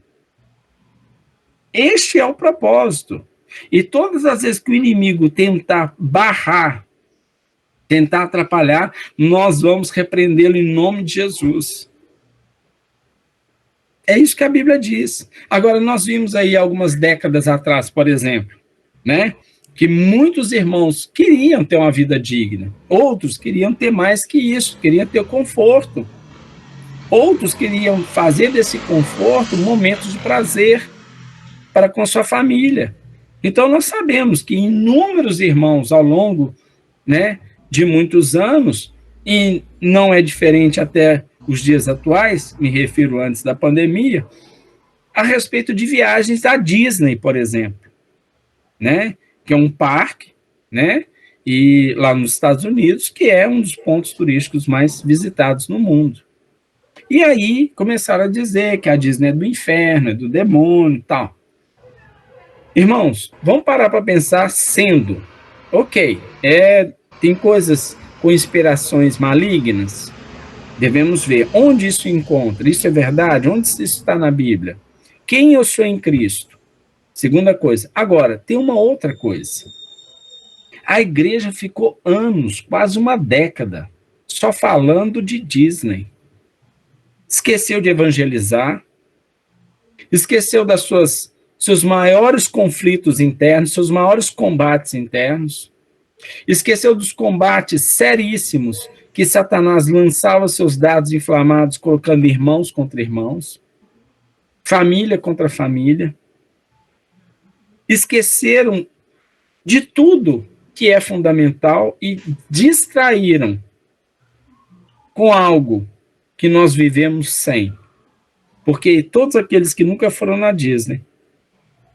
Este é o propósito. E todas as vezes que o inimigo tentar barrar, tentar atrapalhar, nós vamos repreendê-lo em nome de Jesus. É isso que a Bíblia diz. Agora, nós vimos aí algumas décadas atrás, por exemplo, né, que muitos irmãos queriam ter uma vida digna, outros queriam ter mais que isso, queriam ter conforto, outros queriam fazer desse conforto momentos de prazer para com sua família. Então, nós sabemos que inúmeros irmãos ao longo, né, de muitos anos, e não é diferente até os dias atuais, me refiro antes da pandemia, a respeito de viagens à Disney, por exemplo, né? Que é um parque, né? E lá nos Estados Unidos, que é um dos pontos turísticos mais visitados no mundo. E aí começaram a dizer que a Disney é do inferno, é do demônio e tal. Irmãos, vamos parar para pensar sendo, ok, tem coisas com inspirações malignas, devemos ver onde isso encontra, isso é verdade, onde isso está na Bíblia, quem eu sou em Cristo, segunda coisa. Agora, tem uma outra coisa, a igreja ficou anos, quase uma década, só falando de Disney, esqueceu de evangelizar, esqueceu das seus maiores conflitos internos, seus maiores combates internos, esqueceu dos combates seríssimos que Satanás lançava seus dados inflamados, colocando irmãos contra irmãos, família contra família. Esqueceram de tudo que é fundamental e distraíram com algo que nós vivemos sem. Porque todos aqueles que nunca foram na Disney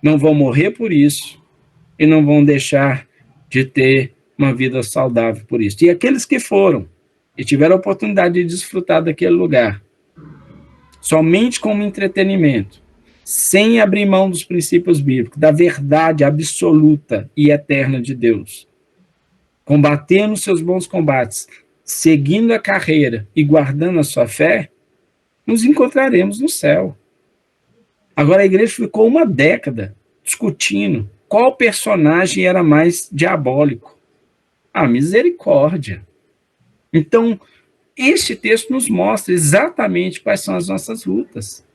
não vão morrer por isso e não vão deixar de ter uma vida saudável por isso. E aqueles que foram e tiveram a oportunidade de desfrutar daquele lugar, somente como entretenimento, sem abrir mão dos princípios bíblicos, da verdade absoluta e eterna de Deus, combatendo seus bons combates, seguindo a carreira e guardando a sua fé, nos encontraremos no céu. Agora, a igreja ficou uma década discutindo qual personagem era mais diabólico. A misericórdia. Então, este texto nos mostra exatamente quais são as nossas lutas.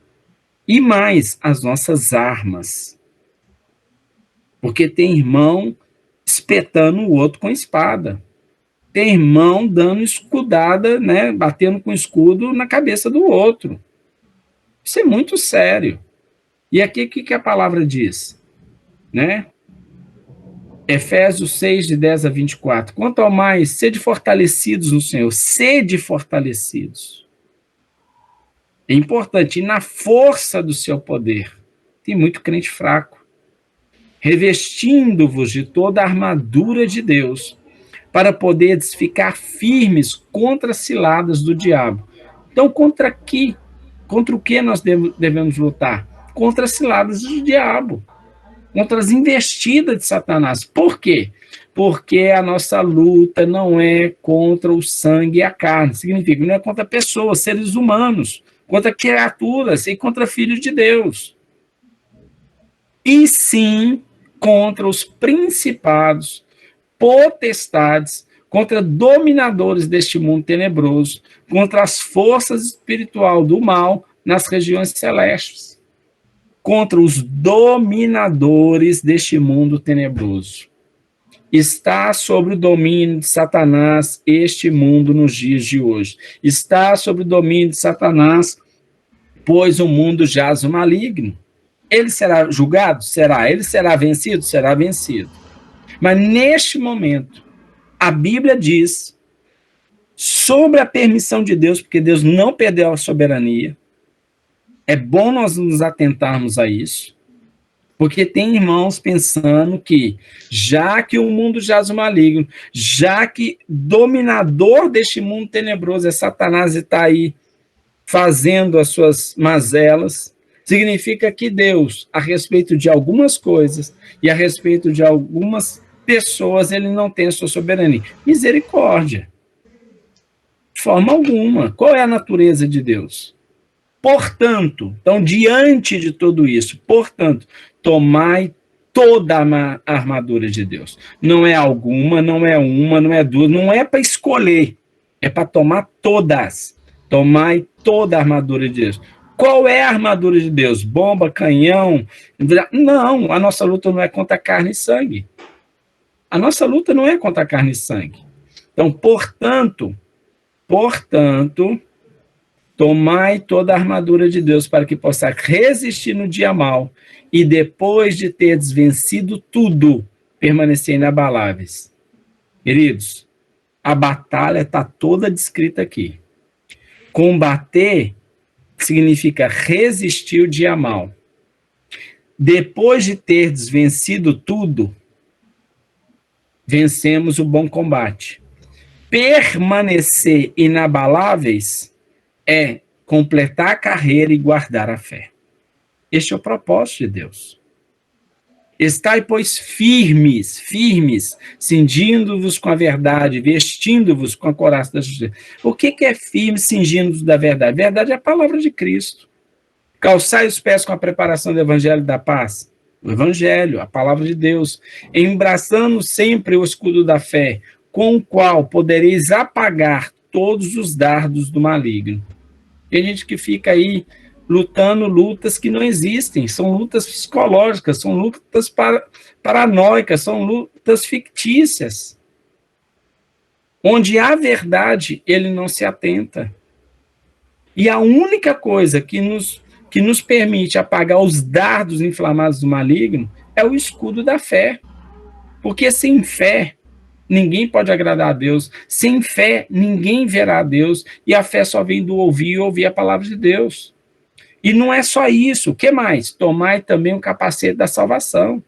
E mais, as nossas armas. Porque tem irmão espetando o outro com espada. Tem irmão dando escudada, né, batendo com escudo na cabeça do outro. Isso é muito sério. E aqui, o que a palavra diz? Né? Efésios 6, de 10 a 24. Quanto ao mais, sede fortalecidos no Senhor. Sede fortalecidos. É importante. E na força do seu poder. Tem muito crente fraco. Revestindo-vos de toda a armadura de Deus, para poder ficar firmes contra as ciladas do diabo. Então, contra o que nós devemos lutar? Contra as ciladas do diabo, contra as investidas de Satanás. Por quê? Porque a nossa luta não é contra o sangue e a carne. Significa, não é contra pessoas, seres humanos, contra criaturas e contra filhos de Deus. E sim contra os principados, potestades, contra dominadores deste mundo tenebroso, contra as forças espirituais do mal nas regiões celestes, contra os dominadores deste mundo tenebroso. Está sob o domínio de Satanás este mundo nos dias de hoje. Está sob o domínio de Satanás, pois o mundo jaz o maligno. Ele será julgado? Será. Ele será vencido? Será vencido. Mas neste momento, a Bíblia diz sobre a permissão de Deus, porque Deus não perdeu a soberania. É bom nós nos atentarmos a isso, porque tem irmãos pensando que, já que o mundo jaz o maligno, já que dominador deste mundo tenebroso é Satanás e está aí fazendo as suas mazelas, significa que Deus, a respeito de algumas coisas e a respeito de algumas pessoas, ele não tem a sua soberania. Misericórdia. De forma alguma. Qual é a natureza de Deus? Portanto, então, diante de tudo isso, portanto, tomai toda a armadura de Deus. Não é alguma, não é uma, não é duas, não é para escolher, é para tomar todas. Tomai toda a armadura de Deus. Qual é a armadura de Deus? Bomba, canhão? Não, a nossa luta não é contra carne e sangue. A nossa luta não é contra carne e sangue. Então, portanto, tomai toda a armadura de Deus para que possa resistir no dia mau e depois de teres vencido tudo, permanecer inabaláveis. Queridos, a batalha está toda descrita aqui. Combater significa resistir o dia mau. Depois de teres vencido tudo, vencemos o bom combate. Permanecer inabaláveis é completar a carreira e guardar a fé. Este é o propósito de Deus. Estai, pois, firmes, cingindo-vos com a verdade, vestindo-vos com a couraça da justiça. O que é firme, cingindo-vos da verdade? Verdade é a palavra de Cristo. Calçai os pés com a preparação do evangelho da paz. O evangelho, a palavra de Deus. Embraçando sempre o escudo da fé, com o qual podereis apagar todos os dardos do maligno. Tem gente que fica aí lutando lutas que não existem, são lutas psicológicas, são lutas paranoicas, são lutas fictícias, onde a verdade ele não se atenta. E a única coisa que nos permite apagar os dardos inflamados do maligno é o escudo da fé. Porque sem fé, ninguém pode agradar a Deus. Sem fé, ninguém verá a Deus. E a fé só vem do ouvir e ouvir a palavra de Deus. E não é só isso. O que mais? Tomai também o capacete da salvação.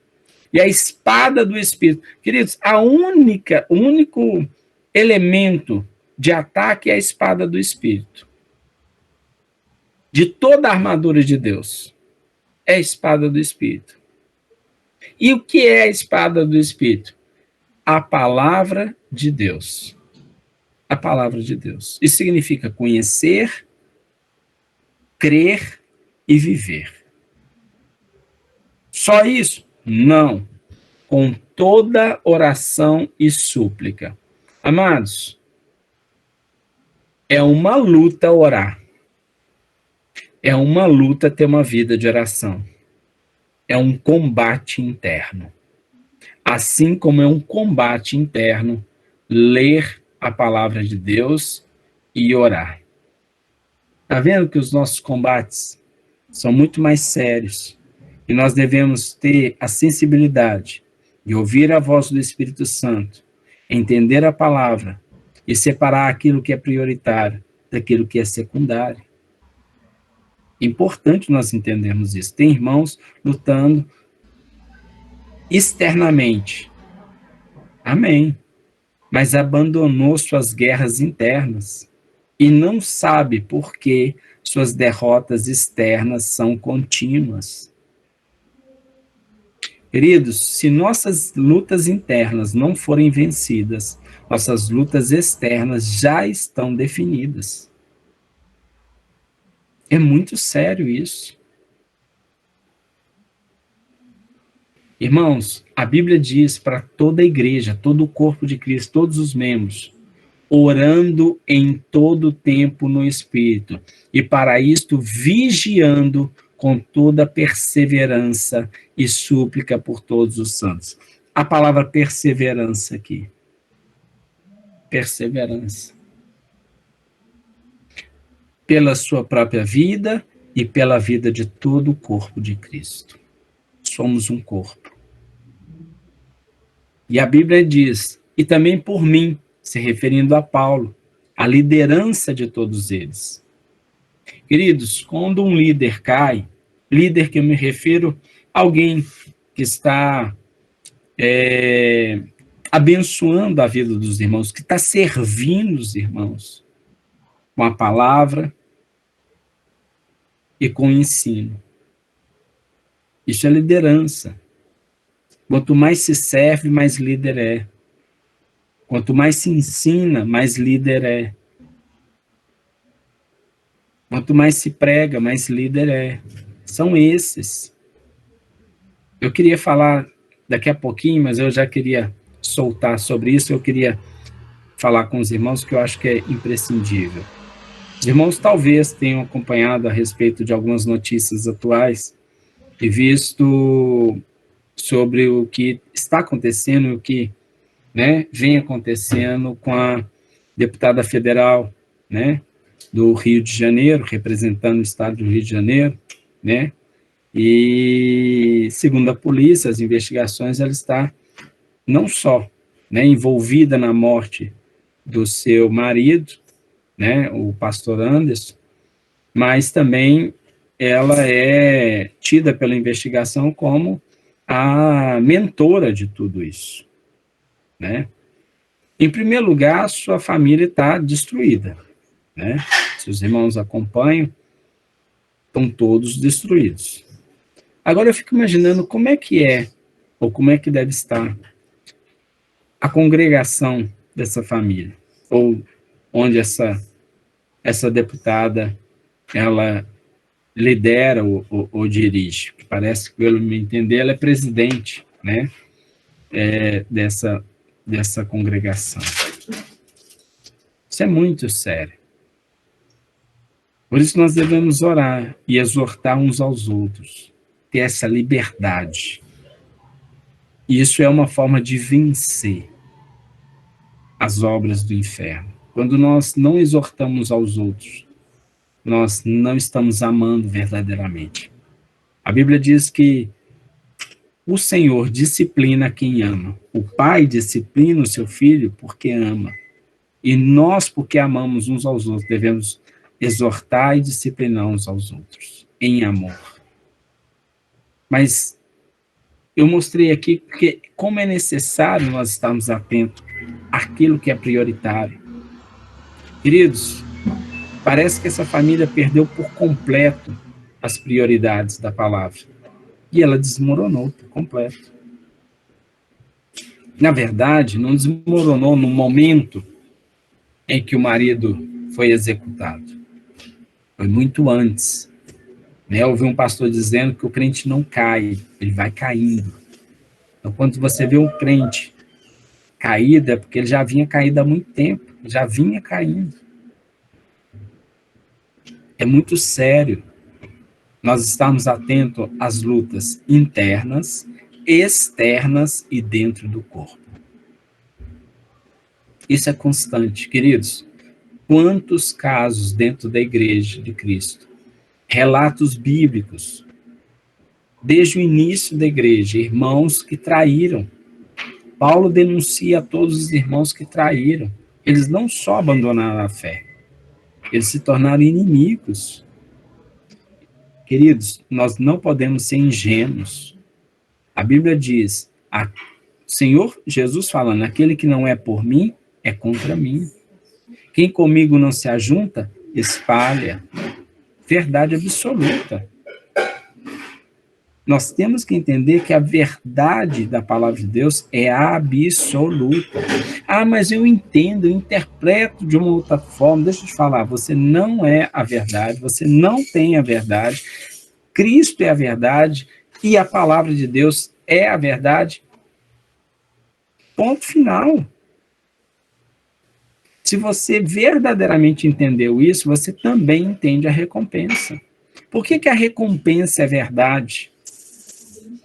E a espada do Espírito. Queridos, o único elemento de ataque é a espada do Espírito. De toda a armadura de Deus. É a espada do Espírito. E o que é a espada do Espírito? A palavra de Deus. A palavra de Deus. Isso significa conhecer, crer e viver. Só isso? Não. Com toda oração e súplica. Amados, é uma luta orar. É uma luta ter uma vida de oração. É um combate interno. Assim como é um combate interno ler a palavra de Deus e orar. Está vendo que os nossos combates são muito mais sérios e nós devemos ter a sensibilidade de ouvir a voz do Espírito Santo, entender a palavra e separar aquilo que é prioritário daquilo que é secundário. É importante nós entendermos isso. Tem irmãos lutando externamente. Amém. mas abandonou suas guerras internas e não sabe por que suas derrotas externas são contínuas. Queridos, se nossas lutas internas não forem vencidas, nossas lutas externas já estão definidas. É muito sério isso. Irmãos, a Bíblia diz para toda a igreja, todo o corpo de Cristo, todos os membros, orando em todo tempo no Espírito, e para isto vigiando com toda perseverança e súplica por todos os santos. A palavra perseverança aqui. Perseverança. Pela sua própria vida e pela vida de todo o corpo de Cristo. Somos um corpo. E a Bíblia diz, e também por mim, se referindo a Paulo, a liderança de todos eles. Queridos, quando um líder cai, líder que eu me refiro, alguém que está abençoando a vida dos irmãos, que está servindo os irmãos com a palavra e com o ensino. Isso é liderança. Quanto mais se serve, mais líder é. Quanto mais se ensina, mais líder é. Quanto mais se prega, mais líder é. São esses. Eu queria falar daqui a pouquinho, mas eu já queria soltar sobre isso, eu queria falar com os irmãos, que eu acho que é imprescindível. Os irmãos talvez tenham acompanhado a respeito de algumas notícias atuais e visto sobre o que está acontecendo e o que, né, vem acontecendo com a deputada federal, né, do Rio de Janeiro, representando o estado do Rio de Janeiro, né, e segundo a polícia, as investigações, ela está não só, né, envolvida na morte do seu marido, né, o pastor Anderson, mas também ela é tida pela investigação como a mentora de tudo isso, né? Em primeiro lugar, sua família está destruída, né? Se os irmãos acompanham, estão todos destruídos. Agora eu fico imaginando como é, ou como é que deve estar a congregação dessa família, ou onde essa deputada, ela lidera ou dirige, que parece que, pelo me entender, ela é presidente, né, dessa congregação. Isso é muito sério. Por isso nós devemos orar e exortar uns aos outros, ter essa liberdade. E isso é uma forma de vencer as obras do inferno. Quando nós não exortamos aos outros, nós não estamos amando verdadeiramente. A Bíblia diz que o Senhor disciplina quem ama. O pai disciplina o seu filho porque ama. E nós, porque amamos uns aos outros, devemos exortar e disciplinar uns aos outros, em amor. Mas eu mostrei aqui que como é necessário nós estarmos atentos àquilo que é prioritário. Queridos, parece que essa família perdeu por completo as prioridades da palavra. E ela desmoronou por completo. Na verdade, não desmoronou no momento em que o marido foi executado. Foi muito antes. Né? Eu ouvi um pastor dizendo que o crente não cai, ele vai caindo. Então, quando você vê um crente caído, é porque ele já vinha caído há muito tempo, já vinha caindo. É muito sério nós estarmos atentos às lutas internas, externas e dentro do corpo. Isso é constante, queridos. Quantos casos dentro da igreja de Cristo, relatos bíblicos, desde o início da igreja, irmãos que traíram. Paulo denuncia a todos os irmãos que traíram. Eles não só abandonaram a fé, eles se tornaram inimigos. Queridos, nós não podemos ser ingênuos. A Bíblia diz, Senhor Jesus falando, aquele que não é por mim, é contra mim. Quem comigo não se ajunta, espalha. Verdade absoluta. Nós temos que entender que a verdade da palavra de Deus é absoluta. Ah, mas eu entendo, eu interpreto de uma outra forma. Deixa eu te falar, você não é a verdade, você não tem a verdade. Cristo é a verdade e a palavra de Deus é a verdade. Ponto final. Se você verdadeiramente entendeu isso, você também entende a recompensa. Por que que a recompensa é verdade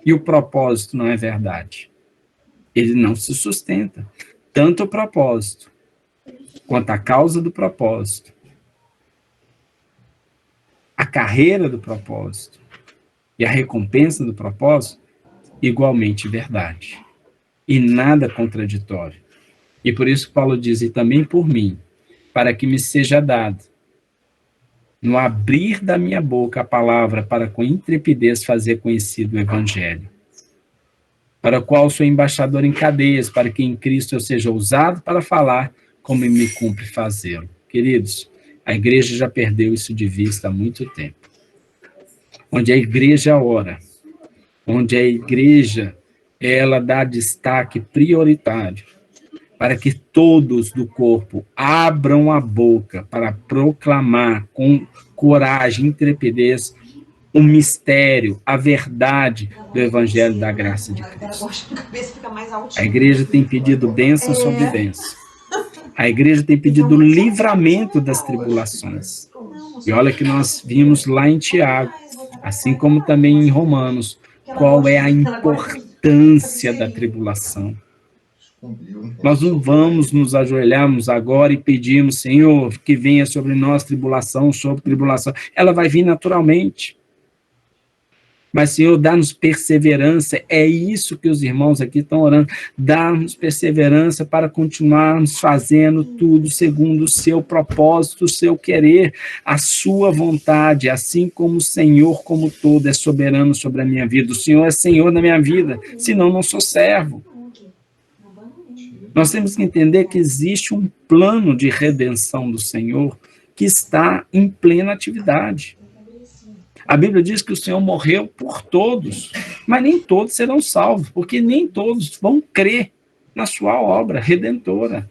e o propósito não é verdade? Ele não se sustenta. Tanto o propósito quanto a causa do propósito, a carreira do propósito e a recompensa do propósito, igualmente verdade. E nada contraditório. E por isso Paulo diz, e também por mim, para que me seja dado, no abrir da minha boca a palavra, para com intrepidez fazer conhecido o evangelho, para o qual sou embaixador em cadeias, para que em Cristo eu seja ousado para falar, como me cumpre fazê-lo. Queridos, a igreja já perdeu isso de vista há muito tempo. Onde a igreja ora, onde a igreja ela dá destaque prioritário para que todos do corpo abram a boca para proclamar com coragem, intrepidez, o mistério, a verdade do Evangelho da graça de Cristo. A igreja tem pedido bênção sobre bênção. A igreja tem pedido livramento das tribulações. E olha que nós vimos lá em Tiago, assim como também em Romanos, qual é a importância da tribulação. Nós não vamos nos ajoelharmos agora e pedirmos, Senhor, que venha sobre nós tribulação, sobre tribulação. Ela vai vir naturalmente. Mas, Senhor, dá-nos perseverança. É isso que os irmãos aqui estão orando. Dá-nos perseverança para continuarmos fazendo tudo segundo o seu propósito, o seu querer, a sua vontade, assim como o Senhor, como todo, é soberano sobre a minha vida. O Senhor é Senhor na minha vida, senão não sou servo. Nós temos que entender que existe um plano de redenção do Senhor que está em plena atividade. A Bíblia diz que o Senhor morreu por todos, mas nem todos serão salvos, porque nem todos vão crer na sua obra redentora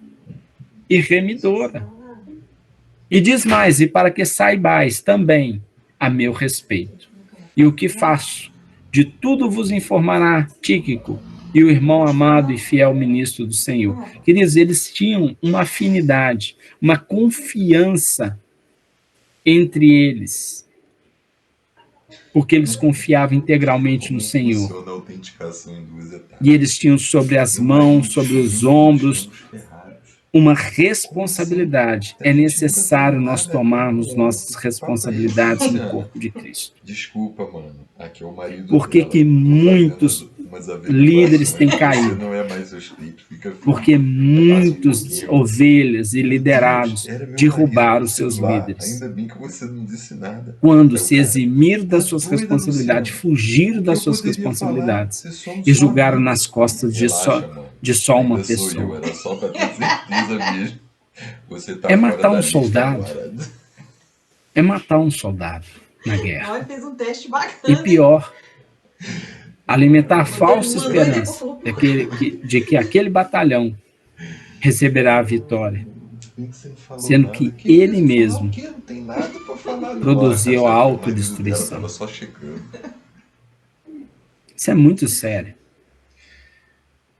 e remidora. E diz mais, e para que saibais também a meu respeito. E o que faço? De tudo vos informará Tíquico, e o irmão amado e fiel ministro do Senhor. Queridos, eles tinham uma afinidade, uma confiança entre eles, porque eles confiavam integralmente no Senhor. E eles tinham sobre as mãos, sobre os ombros, uma responsabilidade. É necessário nós tomarmos nossas responsabilidades no corpo de Cristo. Desculpa, mano. Aqui é o marido Por que que muitos líderes têm caído? Não é mais seus clipes, fica Porque muitos ovelhas e liderados derrubaram seus líderes. Ainda bem que você não disse nada. Quando se eximiram das suas responsabilidades, fugiram das suas responsabilidades e julgaram nas costas de só uma pessoa. Era só pra ter certeza mesmo. Você tá É matar um soldado. É matar um soldado na guerra. Olha, fez um teste bacana. E pior, alimentar a falsa esperança de que aquele batalhão receberá a vitória, sendo que ele mesmo produziu a autodestruição. Isso é muito sério.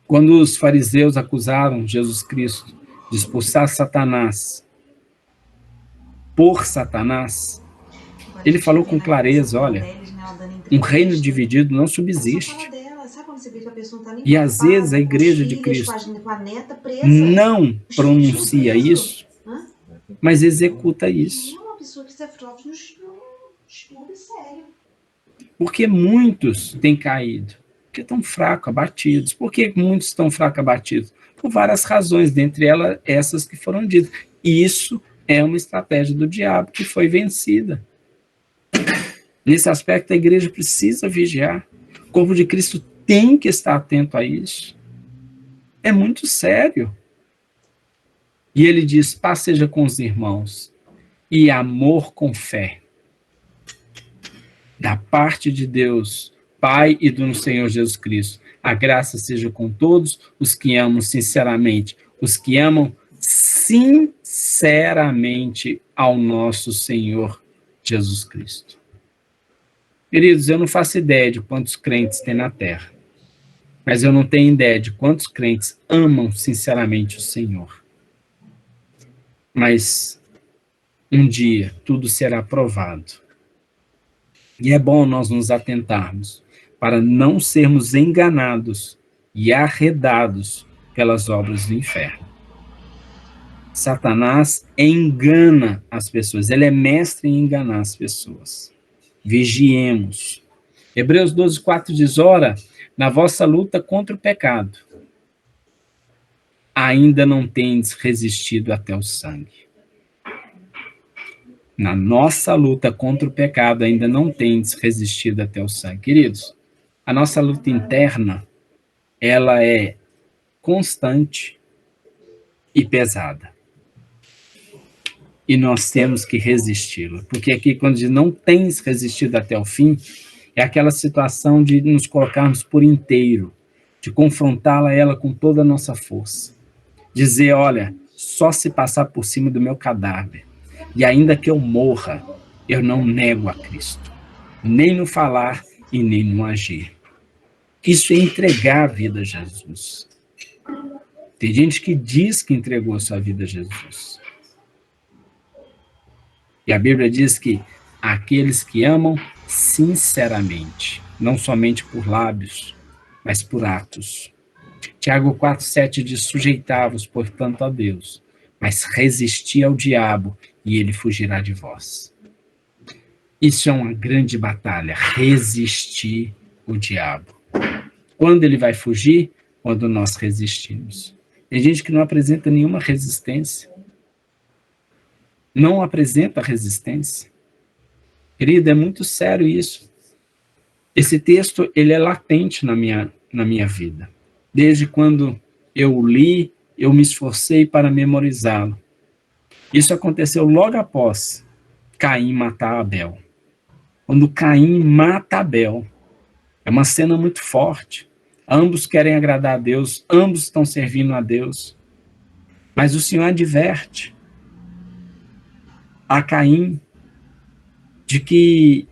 Quando os fariseus acusaram Jesus Cristo de expulsar Satanás por Satanás, ele falou com clareza, olha, um reino dividido não subsiste. E às vezes a igreja de Cristo não pronuncia isso, mas executa isso. Porque muitos têm caído, porque estão fracos, abatidos. Por que muitos estão fracos, abatidos? Por várias razões, dentre elas essas que foram ditas. E isso é uma estratégia do diabo que foi vencida. Nesse aspecto, a igreja precisa vigiar. O corpo de Cristo tem que estar atento a isso. É muito sério. E ele diz, paz seja com os irmãos e amor com fé. Da parte de Deus, Pai e do Senhor Jesus Cristo. A graça seja com todos os que amam sinceramente, os que amam sinceramente ao nosso Senhor Jesus Cristo. Queridos, eu não faço ideia de quantos crentes tem na Terra, mas eu não tenho ideia de quantos crentes amam sinceramente o Senhor. Mas um dia tudo será provado. E é bom nós nos atentarmos para não sermos enganados e arredados pelas obras do inferno. Satanás engana as pessoas, ele é mestre em enganar as pessoas. Vigiemos. Hebreus 12:4 diz, ora, na vossa luta contra o pecado, ainda não tendes resistido até o sangue. Na nossa luta contra o pecado, ainda não tendes resistido até o sangue. Queridos, a nossa luta interna, ela é constante e pesada. E nós temos que resisti-la. Porque aqui, quando diz não tens resistido até o fim, é aquela situação de nos colocarmos por inteiro, de confrontá-la ela com toda a nossa força. Dizer, olha, só se passar por cima do meu cadáver, e ainda que eu morra, eu não nego a Cristo, nem no falar e nem no agir. Isso é entregar a vida a Jesus. Tem gente que diz que entregou a sua vida a Jesus. E a Bíblia diz que aqueles que amam sinceramente, não somente por lábios, mas por atos. Tiago 4,7 diz, sujeitai-vos, portanto, a Deus, mas resisti ao diabo, e ele fugirá de vós. Isso é uma grande batalha, resistir o diabo. Quando ele vai fugir? Quando nós resistimos. Tem gente que não apresenta nenhuma resistência. Não apresenta resistência. Querido, é muito sério isso. Esse texto, ele é latente na minha vida. Desde quando eu li, eu me esforcei para memorizá-lo. Isso aconteceu logo após Caim matar Abel. Quando Caim mata Abel, é uma cena muito forte. Ambos querem agradar a Deus, ambos estão servindo a Deus. Mas o Senhor adverte a Caim de que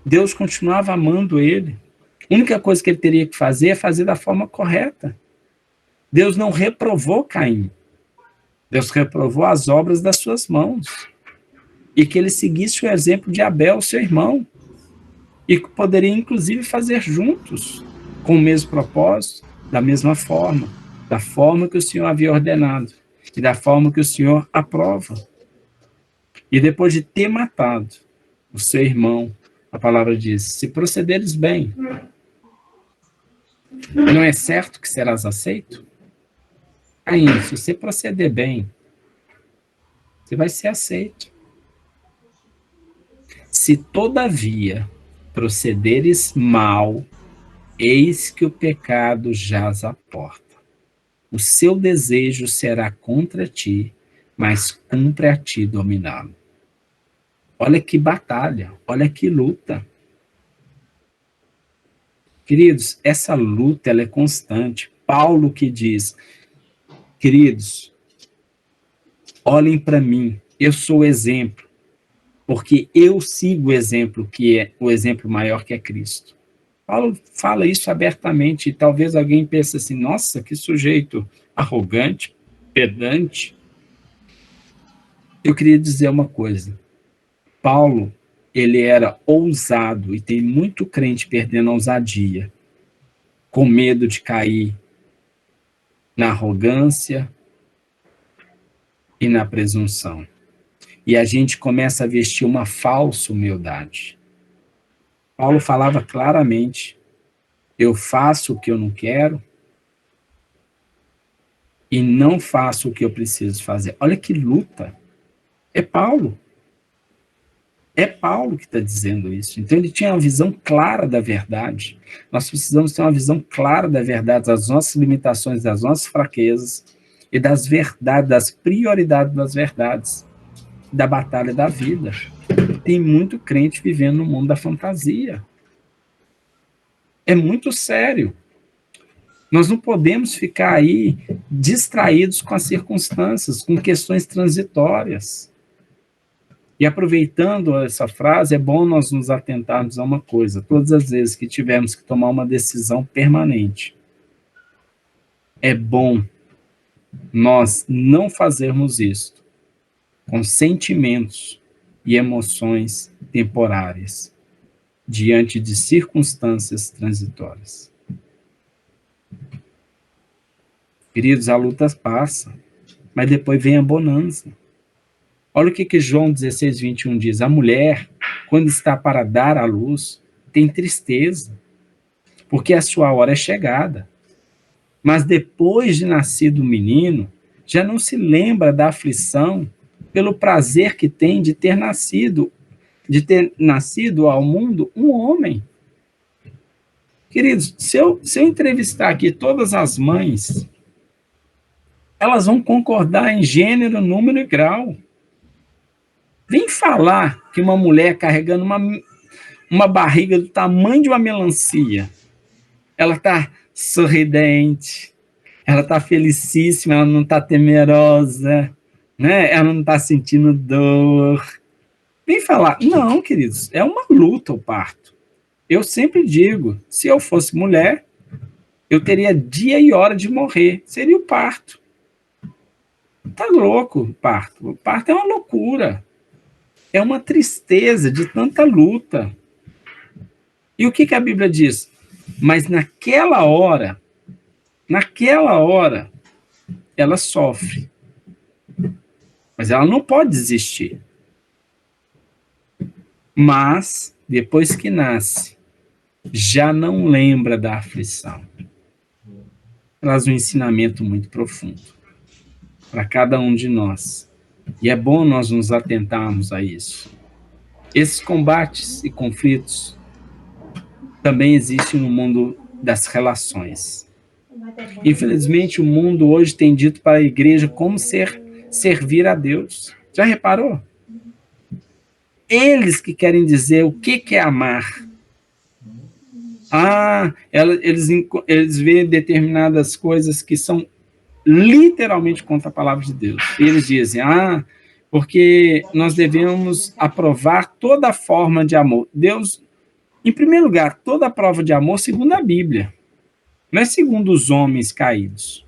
Deus continuava amando ele. A única coisa que ele teria que fazer é fazer da forma correta. Deus não reprovou Caim. Deus reprovou as obras das suas mãos. E que ele seguisse o exemplo de Abel, seu irmão. E que poderia, inclusive, fazer juntos, com o mesmo propósito, da mesma forma, da forma que o Senhor havia ordenado, e da forma que o Senhor aprova. E depois de ter matado o seu irmão, a palavra diz, se procederes bem, não é certo que serás aceito? Caim, se você proceder bem, você vai ser aceito. Se todavia procederes mal, eis que o pecado jaz à porta. O seu desejo será contra ti, mas cumpre a ti dominá-lo. Olha que batalha, olha que luta. Queridos, essa luta ela é constante. Paulo que diz, queridos, olhem para mim, eu sou o exemplo, porque eu sigo o exemplo que é o exemplo maior que é Cristo. Paulo fala isso abertamente e talvez alguém pense assim, nossa, que sujeito arrogante, pedante. Eu queria dizer uma coisa, Paulo, ele era ousado e tem muito crente perdendo a ousadia, com medo de cair na arrogância e na presunção. E a gente começa a vestir uma falsa humildade. Paulo falava claramente, eu faço o que eu não quero e não faço o que eu preciso fazer. Olha que luta. É Paulo. É Paulo que está dizendo isso. Então, ele tinha uma visão clara da verdade. Nós precisamos ter uma visão clara da verdade, das nossas limitações, das nossas fraquezas e das verdades, das prioridades das verdades, da batalha da vida. Tem muito crente vivendo no mundo da fantasia. É muito sério. Nós não podemos ficar aí distraídos com as circunstâncias, com questões transitórias. E aproveitando essa frase, é bom nós nos atentarmos a uma coisa: todas as vezes que tivermos que tomar uma decisão permanente, é bom nós não fazermos isso com sentimentos e emoções temporárias, diante de circunstâncias transitórias. Queridos, a luta passa, mas depois vem a bonança. Olha o que João 16, 21 diz. A mulher, quando está para dar à luz, tem tristeza, porque a sua hora é chegada. Mas depois de nascido o menino, já não se lembra da aflição pelo prazer que tem de ter nascido ao mundo um homem. Queridos, se eu entrevistar aqui todas as mães, elas vão concordar em gênero, número e grau. Vem falar que uma mulher carregando uma barriga do tamanho de uma melancia, ela está sorridente, ela está felicíssima, ela não está temerosa, né? Ela não está sentindo dor. Vem falar, não, queridos, é uma luta o parto. Eu sempre digo, se eu fosse mulher, eu teria dia e hora de morrer, seria o parto. Tá louco o parto. O parto é uma loucura. É uma tristeza de tanta luta. E o que a Bíblia diz? Mas naquela hora, ela sofre. Mas ela não pode desistir. Mas, depois que nasce, já não lembra da aflição. Traz um ensinamento muito profundo para cada um de nós. E é bom nós nos atentarmos a isso. Esses combates e conflitos também existem no mundo das relações. Infelizmente, o mundo hoje tem dito para a igreja como servir a Deus. Já reparou? Eles que querem dizer o que é amar. Eles veem determinadas coisas que são literalmente contra a palavra de Deus. E eles dizem, porque nós devemos aprovar toda forma de amor. Deus, em primeiro lugar, toda prova de amor segundo a Bíblia, não é segundo os homens caídos.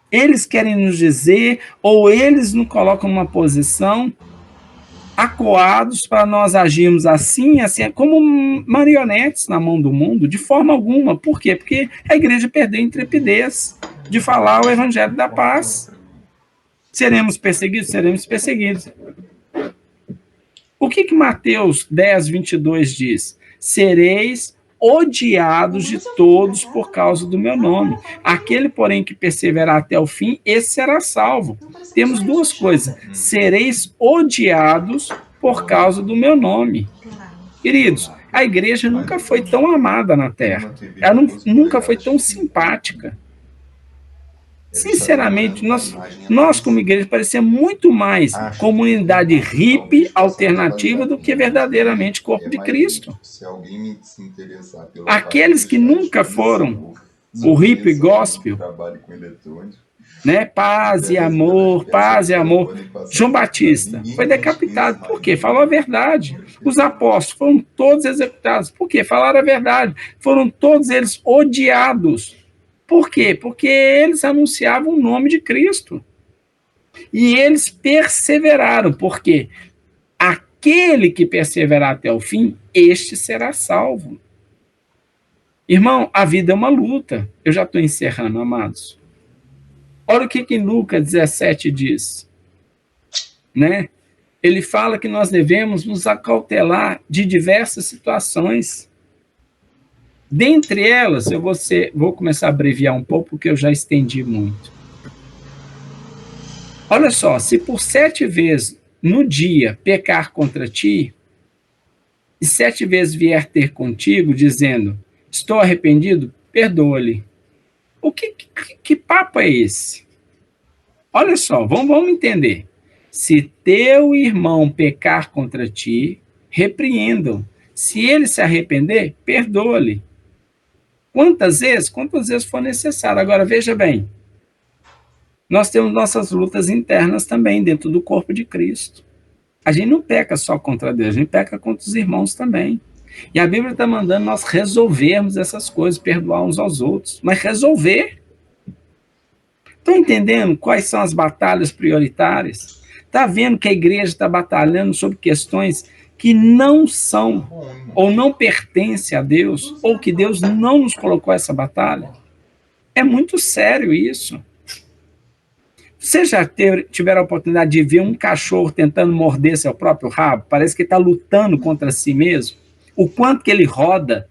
Eles querem nos dizer, ou eles nos colocam numa posição acuados para nós agirmos assim, como marionetes na mão do mundo, de forma alguma. Por quê? Porque a igreja perdeu a intrepidez de falar o evangelho da paz. Seremos perseguidos? Seremos perseguidos. O que Mateus 10, 22 diz? Sereis odiados de todos por causa do meu nome. Aquele, porém, que perseverar até o fim, esse será salvo. Temos duas coisas. Sereis odiados por causa do meu nome. Queridos, a igreja nunca foi tão amada na Terra. Ela nunca foi tão simpática. Sinceramente, nós como igreja parecemos muito mais comunidade hippie alternativa do que verdadeiramente corpo de Cristo. Aqueles que nunca foram o hippie gospel, né? Paz e amor, paz e amor. João Batista foi decapitado. Por quê? Falou a verdade. Os apóstolos foram todos executados. Por quê? Falaram a verdade. Foram todos eles odiados. Por quê? Porque eles anunciavam o nome de Cristo. E eles perseveraram, porque aquele que perseverar até o fim, este será salvo. Irmão, a vida é uma luta. Eu já estou encerrando, amados. Olha o que em Lucas 17 diz. Né? Ele fala que nós devemos nos acautelar de diversas situações. Dentre elas, vou começar a abreviar um pouco, porque eu já estendi muito. Olha só, se por 7 vezes no dia pecar contra ti, e 7 vezes vier ter contigo, dizendo, estou arrependido, perdoa-lhe. Que papo é esse? Olha só, vamos entender. Se teu irmão pecar contra ti, repreendam. Se ele se arrepender, perdoa-lhe. Quantas vezes? Quantas vezes for necessário. Agora, veja bem, nós temos nossas lutas internas também dentro do corpo de Cristo. A gente não peca só contra Deus, a gente peca contra os irmãos também. E a Bíblia está mandando nós resolvermos essas coisas, perdoar uns aos outros, mas resolver. Estão entendendo quais são as batalhas prioritárias? Está vendo que a igreja está batalhando sobre questões que não são ou não pertencem a Deus, ou que Deus não nos colocou essa batalha? É muito sério isso. Você já tiveram a oportunidade de ver um cachorro tentando morder seu próprio rabo? Parece que ele está lutando contra si mesmo. O quanto que ele roda,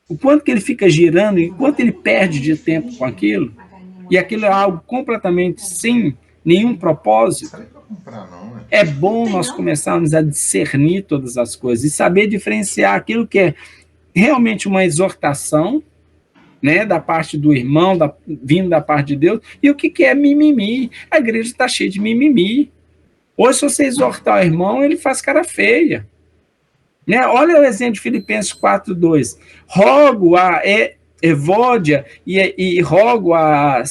o quanto que ele fica girando, e o quanto ele perde de tempo com aquilo. E aquilo é algo completamente sem nenhum propósito. É bom nós começarmos a discernir todas as coisas e saber diferenciar aquilo que é realmente uma exortação, né, da parte do irmão, vindo da parte de Deus, e o que é mimimi. A igreja está cheia de mimimi. Hoje, se você exortar o irmão, ele faz cara feia. Né? Olha o exemplo de Filipenses 4:2. Rogo a Evódia e rogo a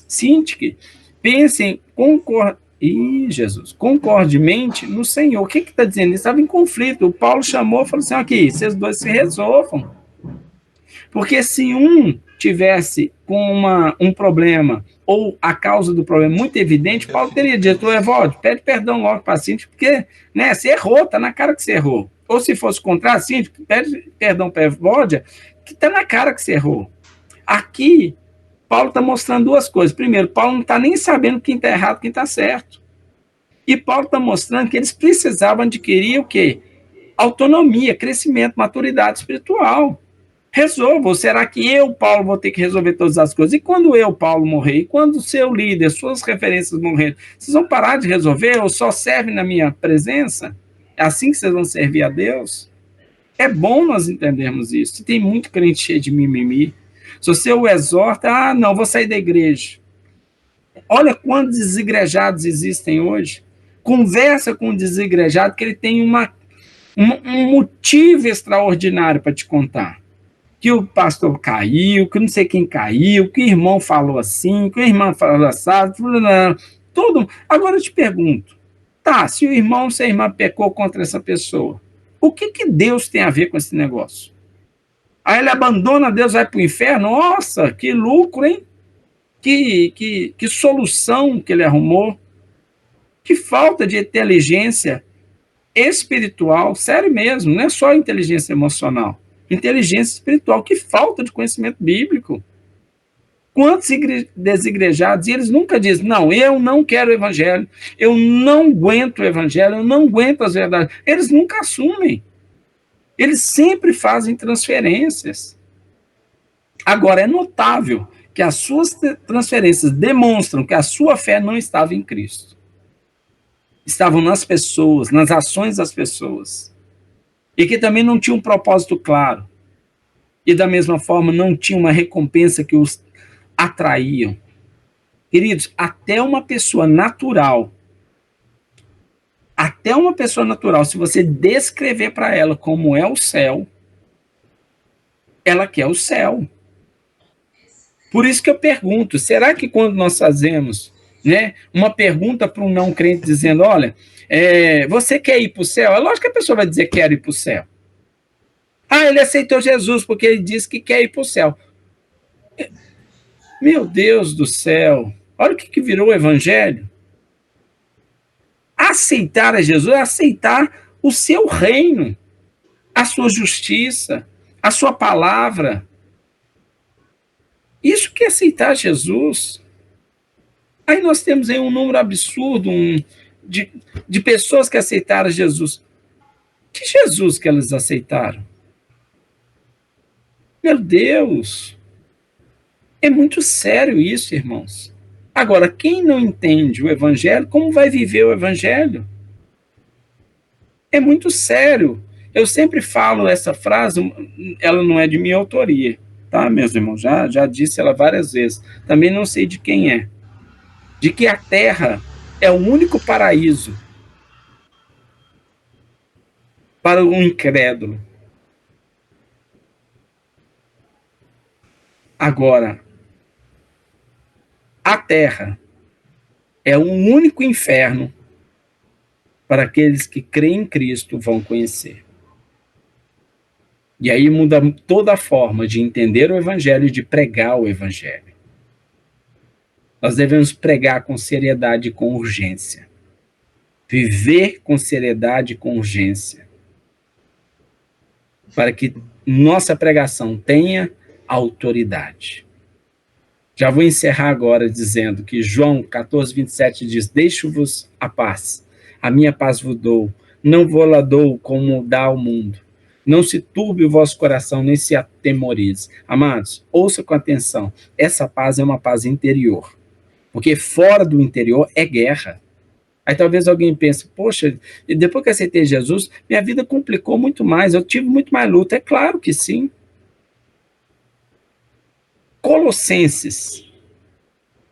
Sintique, pensem concordemente no Senhor. O que está dizendo? Eles estavam em conflito. O Paulo chamou e falou assim, aqui, vocês dois se resolvam. Porque se um tivesse com um problema, ou a causa do problema muito evidente, Paulo teria dito, Evódio, pede perdão logo para a Síntica, porque né, você errou, está na cara que você errou. Ou se fosse contra a Síntica, pede perdão para a Evódia, que está na cara que você errou. Aqui, Paulo está mostrando duas coisas. Primeiro, Paulo não está nem sabendo quem está errado e quem está certo. E Paulo está mostrando que eles precisavam adquirir o quê? Autonomia, crescimento, maturidade espiritual. Resolva. Será que eu, Paulo, vou ter que resolver todas as coisas? E quando eu, Paulo, morrer? E quando o seu líder, suas referências morrerem? Vocês vão parar de resolver ou só servem na minha presença? É assim que vocês vão servir a Deus? É bom nós entendermos isso. Tem muito crente cheio de mimimi. Se você o exorta, não, vou sair da igreja. Olha quantos desigrejados existem hoje. Conversa com um desigrejado que ele tem um motivo extraordinário para te contar. Que o pastor caiu, que não sei quem caiu, que o irmão falou assim, que o irmão falou assim, tudo. Agora eu te pergunto, tá, se o irmão, se a irmã pecou contra essa pessoa, o que Deus tem a ver com esse negócio? Aí ele abandona Deus, vai para o inferno? Nossa, que lucro, hein? Que solução que ele arrumou. Que falta de inteligência espiritual, sério mesmo, não é só inteligência emocional. Inteligência espiritual, que falta de conhecimento bíblico. Quantos desigrejados, e eles nunca dizem, não, eu não quero o evangelho, eu não aguento o evangelho, eu não aguento as verdades. Eles nunca assumem. Eles sempre fazem transferências. Agora, é notável que as suas transferências demonstram que a sua fé não estava em Cristo. Estavam nas pessoas, nas ações das pessoas. E que também não tinha um propósito claro. E da mesma forma não tinha uma recompensa que os atraíam. Queridos, até uma pessoa natural, se você descrever para ela como é o céu, ela quer o céu. Por isso que eu pergunto, será que quando nós fazemos, né, uma pergunta para um não crente dizendo, olha, você quer ir para o céu? É lógico que a pessoa vai dizer que quer ir para o céu. Ah, ele aceitou Jesus porque ele disse que quer ir para o céu. Meu Deus do céu, olha o que virou o evangelho. Aceitar a Jesus é aceitar o seu reino, a sua justiça, a sua palavra. Isso que é aceitar Jesus. Aí nós temos aí um número absurdo de pessoas que aceitaram Jesus. Que Jesus que elas aceitaram? Meu Deus! É muito sério isso, irmãos. Agora, quem não entende o evangelho, como vai viver o evangelho? É muito sério. Eu sempre falo essa frase, ela não é de minha autoria, tá, meus irmãos? Já disse ela várias vezes. Também não sei de quem é. De que a terra é o único paraíso para o incrédulo. Agora, a terra é o único inferno para aqueles que creem em Cristo vão conhecer. E aí muda toda a forma de entender o evangelho e de pregar o evangelho. Nós devemos pregar com seriedade e com urgência. Viver com seriedade e com urgência. Para que nossa pregação tenha autoridade. Já vou encerrar agora dizendo que João 14, 27 diz: deixo-vos a paz, a minha paz vos dou, não vou-la dou como dá ao mundo. Não se turbe o vosso coração, nem se atemorize. Amados, ouça com atenção, essa paz é uma paz interior, porque fora do interior é guerra. Aí talvez alguém pense, poxa, depois que aceitei Jesus, minha vida complicou muito mais, eu tive muito mais luta. É claro que sim. Colossenses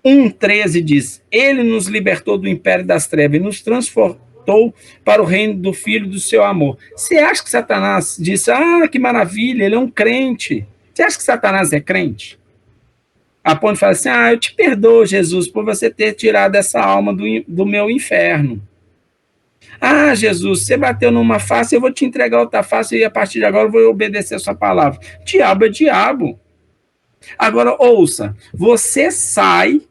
1,13 diz: Ele nos libertou do império das trevas e nos transportou para o reino do Filho do seu amor. Você acha que Satanás disse, que maravilha, ele é um crente. Você acha que Satanás é crente? A ponto de falar assim, eu te perdoo, Jesus, por você ter tirado essa alma do meu inferno. Jesus, você bateu numa face, eu vou te entregar outra face e a partir de agora eu vou obedecer a sua palavra. Diabo é diabo. Agora, ouça, você sai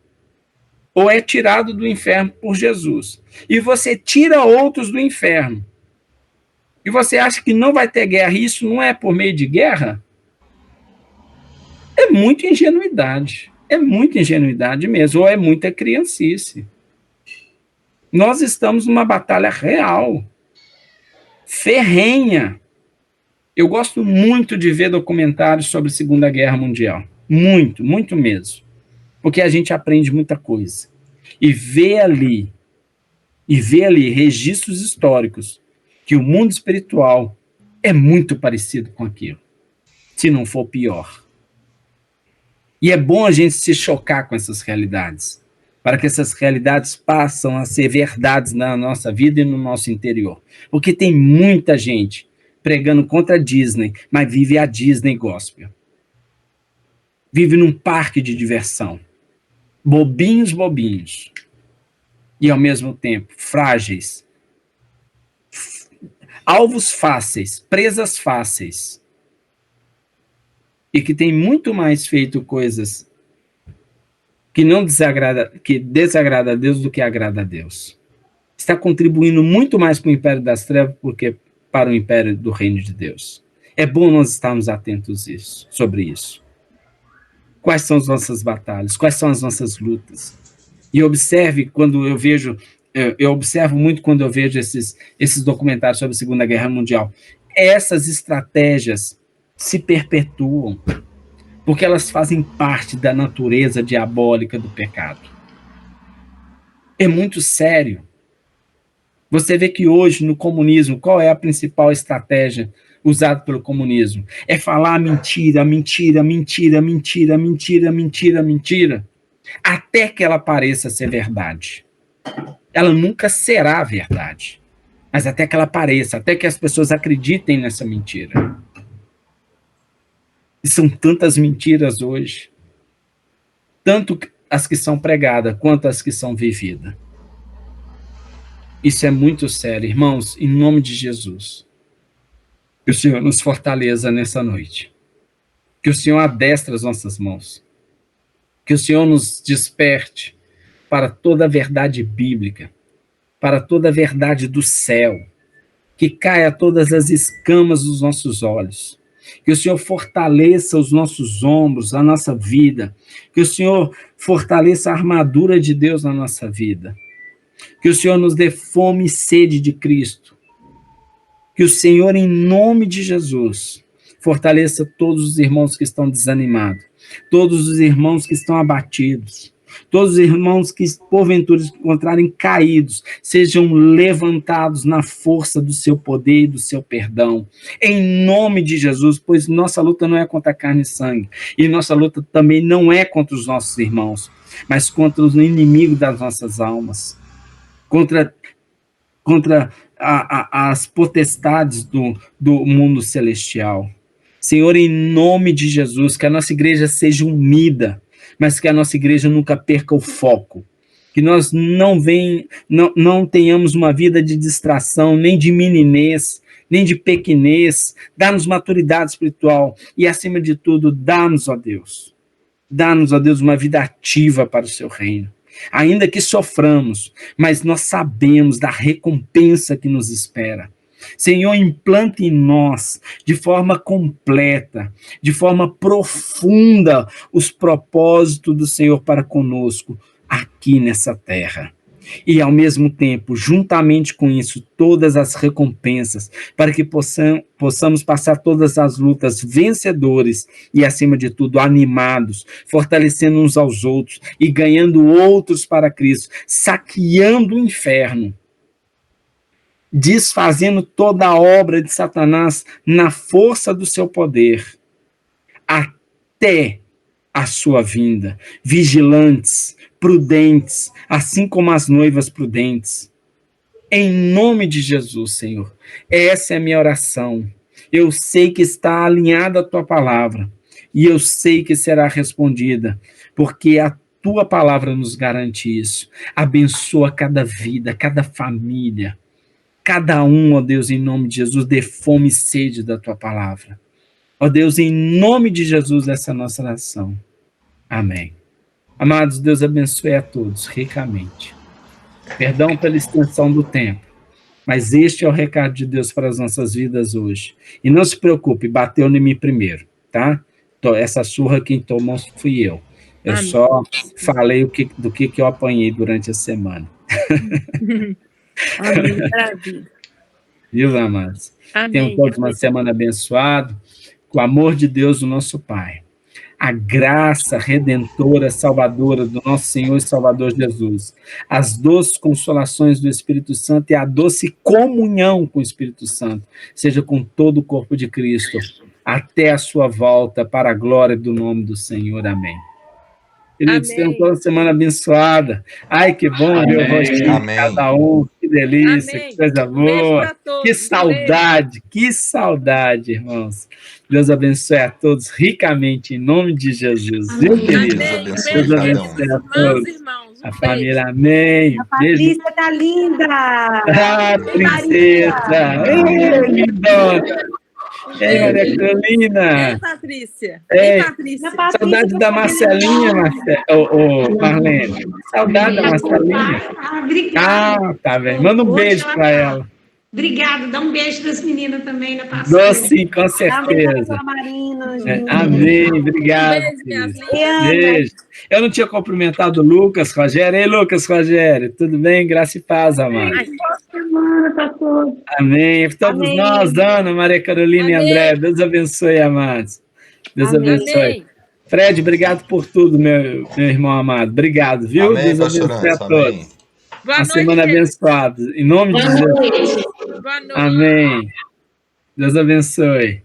ou é tirado do inferno por Jesus. E você tira outros do inferno. E você acha que não vai ter guerra, e isso não é por meio de guerra? É muita ingenuidade. É muita ingenuidade mesmo, ou é muita criancice. Nós estamos numa batalha real, ferrenha. Eu gosto muito de ver documentários sobre a Segunda Guerra Mundial. Muito, muito mesmo. Porque a gente aprende muita coisa. E vê ali registros históricos que o mundo espiritual é muito parecido com aquilo, se não for pior. E é bom a gente se chocar com essas realidades, para que essas realidades passem a ser verdades na nossa vida e no nosso interior. Porque tem muita gente pregando contra a Disney, mas vive a Disney gospel. Vive num parque de diversão. Bobinhos, bobinhos. E ao mesmo tempo, frágeis. Alvos fáceis, presas fáceis. E que tem muito mais feito coisas que desagrada a Deus do que agrada a Deus. Está contribuindo muito mais para o império das trevas do que para o império do reino de Deus. É bom nós estarmos atentos sobre isso. Quais são as nossas batalhas? Quais são as nossas lutas? E observe quando eu observo muito quando eu vejo esses documentários sobre a Segunda Guerra Mundial. Essas estratégias se perpetuam, porque elas fazem parte da natureza diabólica do pecado. É muito sério. Você vê que hoje, no comunismo, qual é a principal estratégia usada pelo comunismo? É falar mentira, mentira, mentira, mentira, mentira, mentira, mentira, até que ela pareça ser verdade. Ela nunca será verdade, mas até que ela pareça, até que as pessoas acreditem nessa mentira. E são tantas mentiras hoje, tanto as que são pregadas, quanto as que são vividas. Isso é muito sério, irmãos, em nome de Jesus. Que o Senhor nos fortaleça nessa noite. Que o Senhor adestre as nossas mãos. Que o Senhor nos desperte para toda a verdade bíblica, para toda a verdade do céu. Que caia todas as escamas dos nossos olhos. Que o Senhor fortaleça os nossos ombros, a nossa vida. Que o Senhor fortaleça a armadura de Deus na nossa vida. Que o Senhor nos dê fome e sede de Cristo. Que o Senhor, em nome de Jesus, fortaleça todos os irmãos que estão desanimados, todos os irmãos que estão abatidos, Todos os irmãos que, porventura, se encontrarem caídos, sejam levantados na força do seu poder e do seu perdão. Em nome de Jesus, pois nossa luta não é contra carne e sangue. E nossa luta também não é contra os nossos irmãos, mas contra os inimigos das nossas almas. Contra as potestades do mundo celestial. Senhor, em nome de Jesus, que a nossa igreja seja unida, mas que a nossa igreja nunca perca o foco. Que nós não tenhamos uma vida de distração, nem de meninez, nem de pequenez. Dá-nos maturidade espiritual e, acima de tudo, dá-nos, ó Deus, uma vida ativa para o seu reino. Ainda que soframos, mas nós sabemos da recompensa que nos espera. Senhor, implante em nós, de forma completa, de forma profunda, os propósitos do Senhor para conosco, aqui nessa terra. E, ao mesmo tempo, juntamente com isso, todas as recompensas, para que possamos passar todas as lutas vencedores e, acima de tudo, animados, fortalecendo uns aos outros e ganhando outros para Cristo, saqueando o inferno, desfazendo toda a obra de Satanás na força do seu poder, até a sua vinda, vigilantes, prudentes, assim como as noivas prudentes. Em nome de Jesus, Senhor, essa é a minha oração. Eu sei que está alinhada a tua palavra, e eu sei que será respondida, porque a tua palavra nos garante isso. Abençoa cada vida, cada família, cada um, ó Deus, em nome de Jesus, dê fome e sede da tua palavra. Ó Deus, em nome de Jesus, essa é a nossa oração. Amém. Amados, Deus abençoe a todos ricamente. Perdão pela extensão do tempo, mas este é o recado de Deus para as nossas vidas hoje. E não se preocupe, bateu em mim primeiro, tá? Essa surra quem tomou fui eu. Eu Amém. Só falei do que eu apanhei durante a semana. Amém. Maravilha. Viu, amados? Tenham todos uma semana abençoada, com o amor de Deus, o nosso Pai, a graça redentora, salvadora do nosso Senhor e Salvador Jesus, as doces consolações do Espírito Santo e a doce comunhão com o Espírito Santo, seja com todo o corpo de Cristo, até a sua volta, para a glória do nome do Senhor. Amém. Queridos, tenham toda semana abençoada. Ai, que bom ver o rostinho de cada um. Que delícia, que coisa boa. Que saudade, irmãos. Deus abençoe a todos ricamente, em nome de Jesus. Viu, queridos? Deus abençoe a todos. A família, amém. A Patrícia tá linda. Ah, princesa. Ei, lindona. Ei, Maria Carolina. Ei, Patrícia. Ei, Patrícia. Saudade da Marcelinha, Marlene. Saudade da Marcelinha. Obrigada. Tá bem. Manda um beijo para ela. Obrigada. Dá um beijo para as meninas também, né, pastor? Dou sim, com certeza. Amém. Obrigado. Beijo. Eu não tinha cumprimentado o Lucas Rogério. Ei, Lucas Rogério. Tudo bem? Graça e paz, amado. Amém. Todos nós, Ana, Maria Carolina e André. Deus abençoe, amados. Deus abençoe. Fred, obrigado por tudo, meu irmão amado. Obrigado, viu? Amém, Deus abençoe a todos. Uma semana abençoada. Em nome de Jesus. Boa noite. Amém. Deus abençoe.